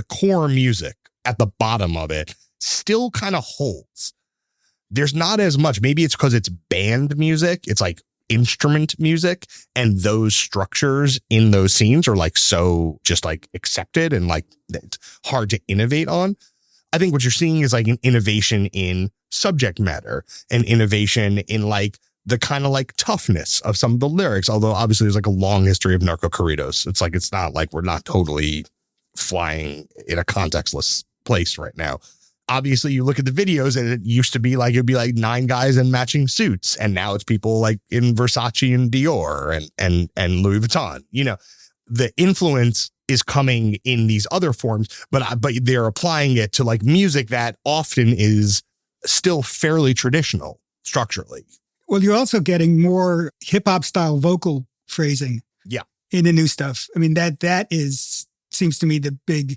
core music at the bottom of it still kind of holds. There's not as much, maybe it's because it's band music. It's like instrument music, and those structures in those scenes are like so just like accepted and like it's hard to innovate on. I think what you're seeing is like an innovation in subject matter and innovation in like the kind of like toughness of some of the lyrics. Although obviously there's like a long history of narco corridos. It's like, it's not like we're not totally flying in a contextless place right now. Obviously you look at the videos and it used to be like, it'd be like 9 guys in matching suits. And now it's people like in Versace and Dior and Louis Vuitton, you know, the influence is coming in these other forms, but they're applying it to like music that often is still fairly traditional structurally. Well, you're also getting more hip hop style vocal phrasing. Yeah. In the new stuff. I mean, that seems to me the big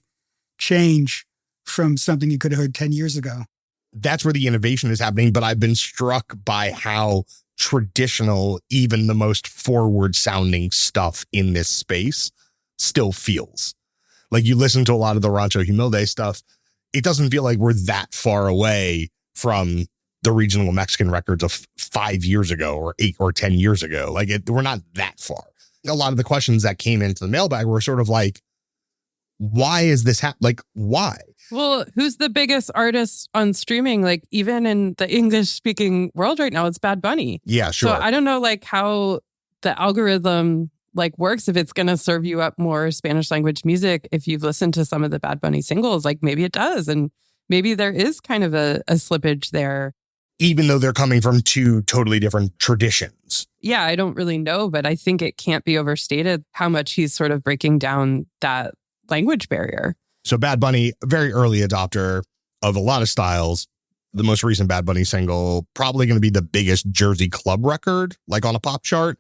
change from something you could have heard 10 years ago. That's where the innovation is happening. But I've been struck by how traditional even the most forward sounding stuff in this space still feels. Like you listen to a lot of the Rancho Humilde stuff, it doesn't feel like we're that far away from the regional Mexican records of 5 years ago or 8 or 10 years ago. Like we're not that far. A lot of the questions that came into the mailbag were sort of like, why is this like, why? Well, who's the biggest artist on streaming? Like even in the English speaking world right now, it's Bad Bunny. Yeah, sure. So I don't know like how the algorithm like works, if it's going to serve you up more Spanish language music. If you've listened to some of the Bad Bunny singles, like maybe it does. And maybe there is kind of a slippage there. Even though they're coming from 2 totally different traditions. Yeah, I don't really know, but I think it can't be overstated how much he's sort of breaking down that language barrier. So Bad Bunny, a very early adopter of a lot of styles. The most recent Bad Bunny single, probably going to be the biggest Jersey club record, like on a pop chart.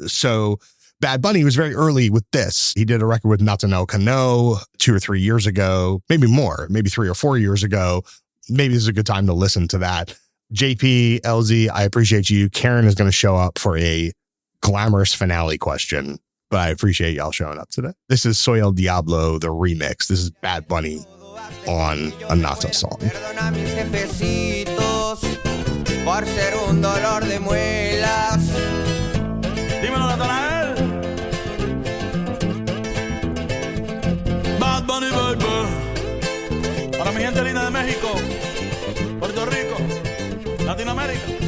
So Bad Bunny was very early with this. He did a record with Nathaniel Cano 2 or 3 years ago, maybe more, maybe 3 or 4 years ago. Maybe this is a good time to listen to that. JP, LZ, I appreciate you. Caryn is going to show up for a glamorous finale question, but I appreciate y'all showing up today. This is Soy El Diablo, the remix. This is Bad Bunny on a Nata song. Perdona mis jefecitos por ser un dolor de muelas. Dímelo, Natanael. Bad Bunny, baby. Para mi gente linda de México, Puerto Rico, Latinoamérica.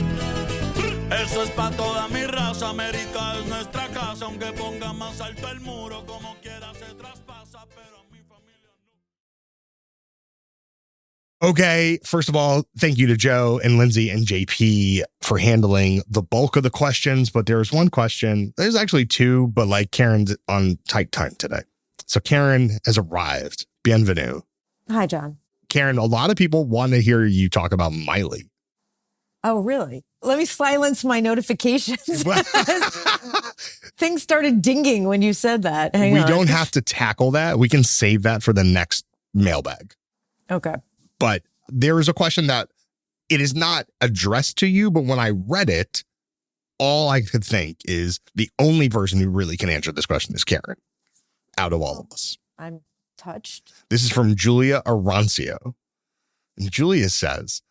Eso es para toda mi raza. América es nuestra casa. Aunque ponga más alto el muro, como quiera se traspasa, pero a mi familia no. Okay, first of all, thank you to Joe and Lindsay and JP for handling the bulk of the questions. But there's one question. There's actually 2, but like Caryn's on tight time today. So Caryn has arrived. Bienvenue. Hi, John. Caryn, a lot of people want to hear you talk about Miley. Oh, really? Let me silence my notifications. Things started dinging when you said that. Hang we on. don't have to tackle that. We can save that for the next mailbag. Okay. But there is a question that it is not addressed to you, but when I read it, all I could think is the only person who really can answer this question is Caryn out of all of us. I'm touched. This is from Julia Arancio. And Julia says,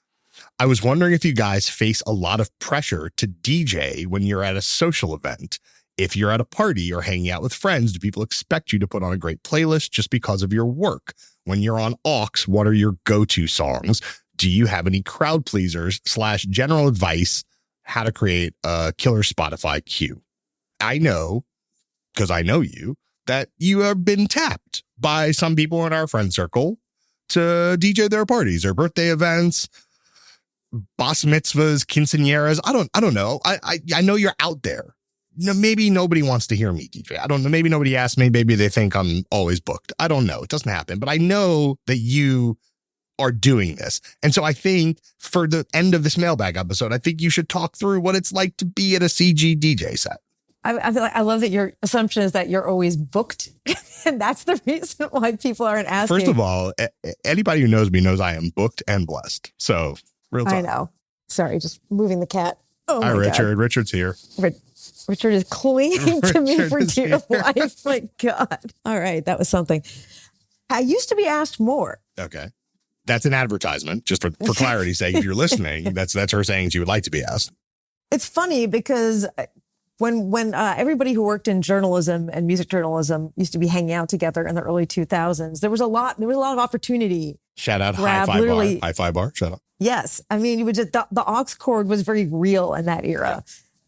I was wondering if you guys face a lot of pressure to DJ when you're at a social event. If you're at a party or hanging out with friends, do people expect you to put on a great playlist just because of your work? When you're on aux, what are your go-to songs? Do you have any crowd pleasers / general advice how to create a killer Spotify queue? I know, because I know you, that you have been tapped by some people in our friend circle to DJ their parties or birthday events, bas mitzvahs, quinceañeras. I don't know. I know you're out there. No, maybe nobody wants to hear me DJ. I don't know. Maybe nobody asked me. Maybe they think I'm always booked. I don't know. It doesn't happen. But I know that you are doing this. And so I think for the end of this mailbag episode, I think you should talk through what it's like to be at a CG DJ set. I feel like I love that your assumption is that you're always booked. And that's the reason why people aren't asking. First of all, anybody who knows me knows I am booked and blessed. So real talk. I know. Sorry, just moving the cat. Oh, Hi, my Richard. God. Richard's here. Richard is clinging to me Richard for is dear here. life. My God. All right. That was something. I used to be asked more. Okay. That's an advertisement, just for clarity's sake. If you're listening, that's her saying she would like to be asked. It's funny because When everybody who worked in journalism and music journalism used to be hanging out together in the early 2000s, there was a lot of opportunity. Shout out Grab, Hi-Fi literally- Bar. Hi-Fi Bar. Shout out. Yes. I mean, you would just, the aux cord was very real in that era.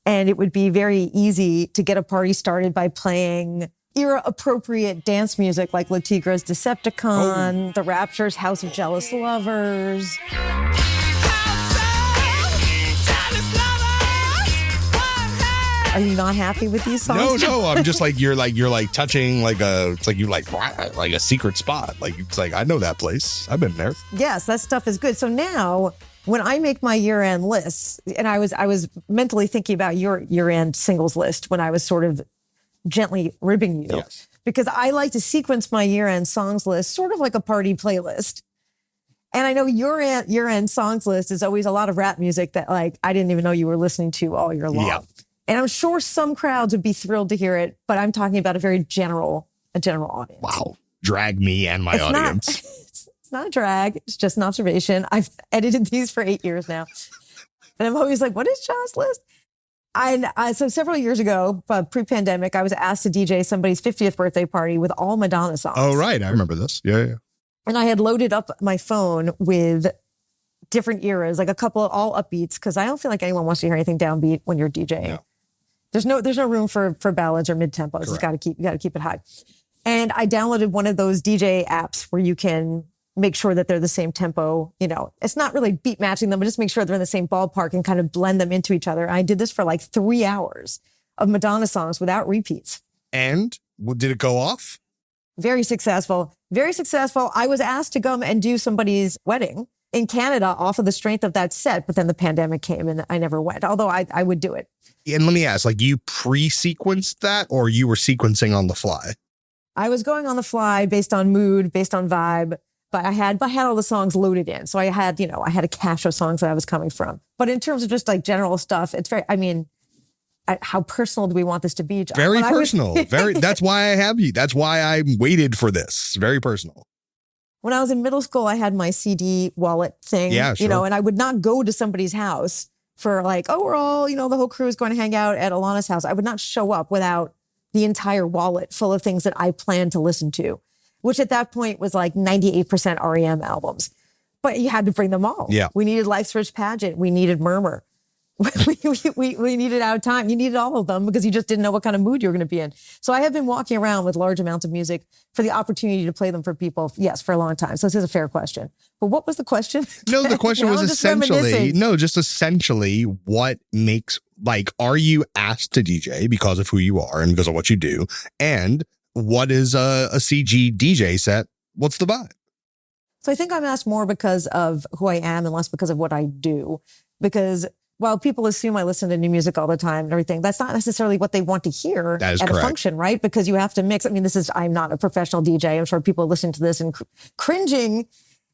And it would be very easy to get a party started by playing era appropriate dance music like La Tigra's Decepticon, The Rapture's House of Jealous Lovers. Are you not happy with these songs? No, I'm just like you're touching it's like you like a secret spot. Like it's like I know that place. I've been there. Yes, that stuff is good. So now when I make my year-end lists, and I was mentally thinking about your year-end singles list when I was sort of gently ribbing you. Yes. Because I like to sequence my year-end songs list sort of like a party playlist. And I know your year-end songs list is always a lot of rap music that like I didn't even know you were listening to all year long. Yeah. And I'm sure some crowds would be thrilled to hear it, but I'm talking about a very general audience. Wow. Drag me and my audience. It's not a drag. It's just an observation. I've edited these for 8 years now. And I'm always like, what is Jon's list? So several years ago, pre-pandemic, I was asked to DJ somebody's 50th birthday party with all Madonna songs. Oh, right. I remember this. Yeah. And I had loaded up my phone with different eras, like a couple of all upbeats, because I don't feel like anyone wants to hear anything downbeat when you're DJing. No. There's no room for ballads or mid tempos. You got to keep it high. And I downloaded one of those DJ apps where you can make sure that they're the same tempo. You know, it's not really beat matching them, but just make sure they're in the same ballpark and kind of blend them into each other. And I did this for like 3 hours of Madonna songs without repeats. And did it go off? Very successful. Very successful. I was asked to come and do somebody's wedding in Canada off of the strength of that set, but then the pandemic came and I never went, although I would do it. And let me ask, like you pre-sequenced that or you were sequencing on the fly? I was going on the fly based on mood, based on vibe, but I had all the songs loaded in. So I had a cache of songs that I was coming from. But in terms of just like general stuff, it's how personal do we want this to be, Jon? Very personal. That's why I have you. That's why I waited for this. Very personal. When I was in middle school, I had my CD wallet thing, Yeah, sure. and I would not go to somebody's house for like, oh, we're all, the whole crew is going to hang out at Alana's house. I would not show up without the entire wallet full of things that I planned to listen to, which at that point was like 98% REM albums. But you had to bring them all. Yeah. We needed Life's Rich Pageant. We needed Murmur. we needed Out of Time. You needed all of them because you just didn't know what kind of mood you were going to be in. So I have been walking around with large amounts of music for the opportunity to play them for people. Yes, for a long time. So this is a fair question. But what was the question? No, the question was essentially what makes, like, are you asked to DJ because of who you are and because of what you do? And what is a CG DJ set? What's the vibe? So I think I'm asked more because of who I am and less because of what I do. Because while people assume I listen to new music all the time and everything, that's not necessarily what they want to hear That is at correct. a function, right? Because you have to mix. I mean, I'm not a professional DJ. I'm sure people listening to this and cringing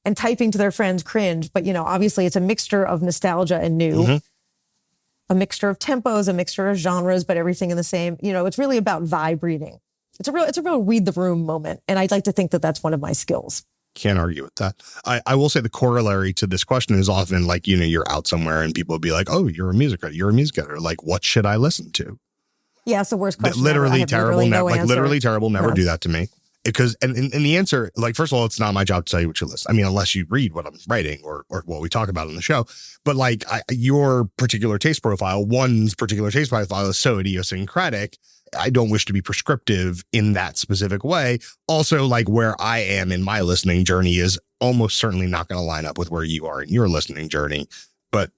and typing to their friends cringe. But, obviously it's a mixture of nostalgia and new, Mm-hmm. a mixture of tempos, a mixture of genres, but everything in the same, it's really about vibe reading. It's a real read the room moment. And I'd like to think that that's one of my skills. Can't argue with that. I will say the corollary to this question is often like, you're out somewhere and people will be like, oh, you're a music editor. Like, what should I listen to? Yeah, it's the worst question. Literally terrible. Literally terrible. Never No. do that to me. Because, and the answer, like, first of all, it's not my job to tell you what you listen. I mean, unless you read what I'm writing or what we talk about on the show. But like your particular taste profile, one's particular taste profile is so idiosyncratic. I don't wish to be prescriptive in that specific way. Also, like where I am in my listening journey is almost certainly not going to line up with where you are in your listening journey. But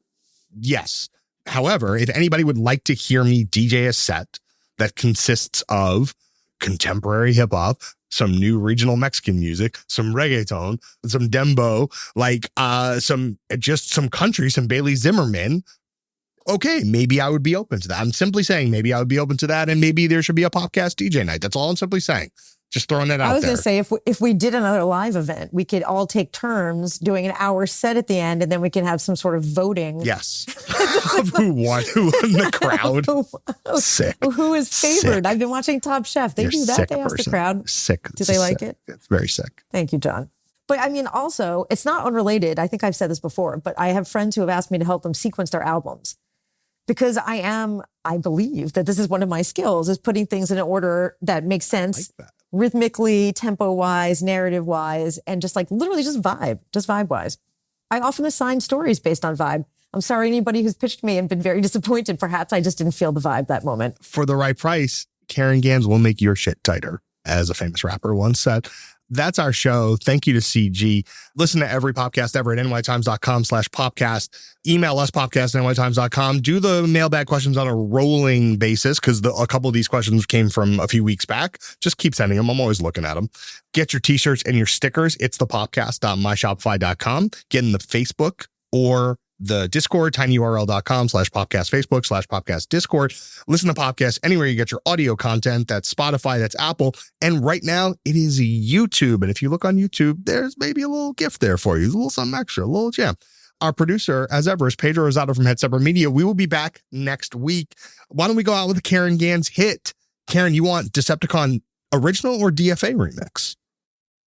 yes. However, if anybody would like to hear me DJ a set that consists of contemporary hip hop, some new regional Mexican music, some reggaeton, some dembo, like some country, some Bailey Zimmerman. Okay, maybe I would be open to that. I'm simply saying maybe I would be open to that, and maybe there should be a Popcast DJ night. That's all I'm simply saying. Just throwing that out there. I was going to say, if we did another live event, we could all take turns doing an hour set at the end, and then we can have some sort of voting. Yes. Of who won the crowd. Sick. Who is favored? Sick. I've been watching Top Chef. They You're do a that. sick They ask the person. crowd. Sick. Do they like it? It's very sick. Thank you, Jon. But I mean, also, it's not unrelated. I think I've said this before, but I have friends who have asked me to help them sequence their albums because I am I believe that this is one of my skills, is putting things in an order that makes sense rhythmically, tempo-wise, narrative-wise, and just like literally just vibe-wise. I often assign stories based on vibe. I'm sorry, anybody who's pitched me and been very disappointed. Perhaps I just didn't feel the vibe that moment. For the right price, Caryn Ganz will make your shit tighter, as a famous rapper once said. That's our show. Thank you to CG. Listen to every podcast ever at nytimes.com/popcast. Email us popcast@nytimes.com. Do the mailbag questions on a rolling basis because a couple of these questions came from a few weeks back. Just keep sending them. I'm always looking at them. Get your t-shirts and your stickers. It's thepopcast.myshopify.com. Get in the Facebook or the Discord, tinyurl.com/popcast Facebook/popcast Discord. Listen to podcasts anywhere you get your audio content. That's Spotify, that's Apple. And right now it is YouTube. And if you look on YouTube, there's maybe a little gift there for you, a little something extra, a little gem. Our producer, as ever, is Pedro Rosado from Head Stepper Media. We will be back next week. Why don't we go out with a Caryn Ganz hit? Caryn, you want Decepticon original or DFA remix?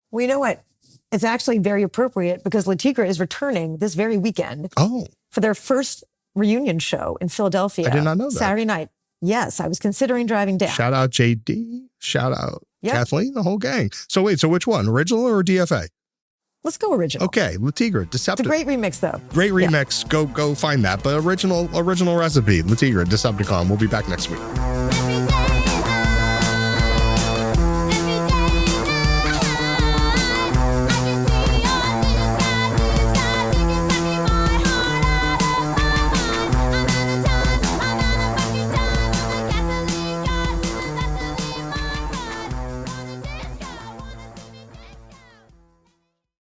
Well, you know what? It's actually very appropriate because La Tigra is returning this very weekend for their first reunion show in Philadelphia. I did not know that. Saturday night. Yes, I was considering driving down. Shout out JD. Shout out Kathleen, the whole gang. So wait, so which one? Original or DFA? Let's go original. Okay, La Tigra, Decepticon. It's a great remix, though. Great remix. Go find that. But original recipe, La Tigra, Decepticon. We'll be back next week.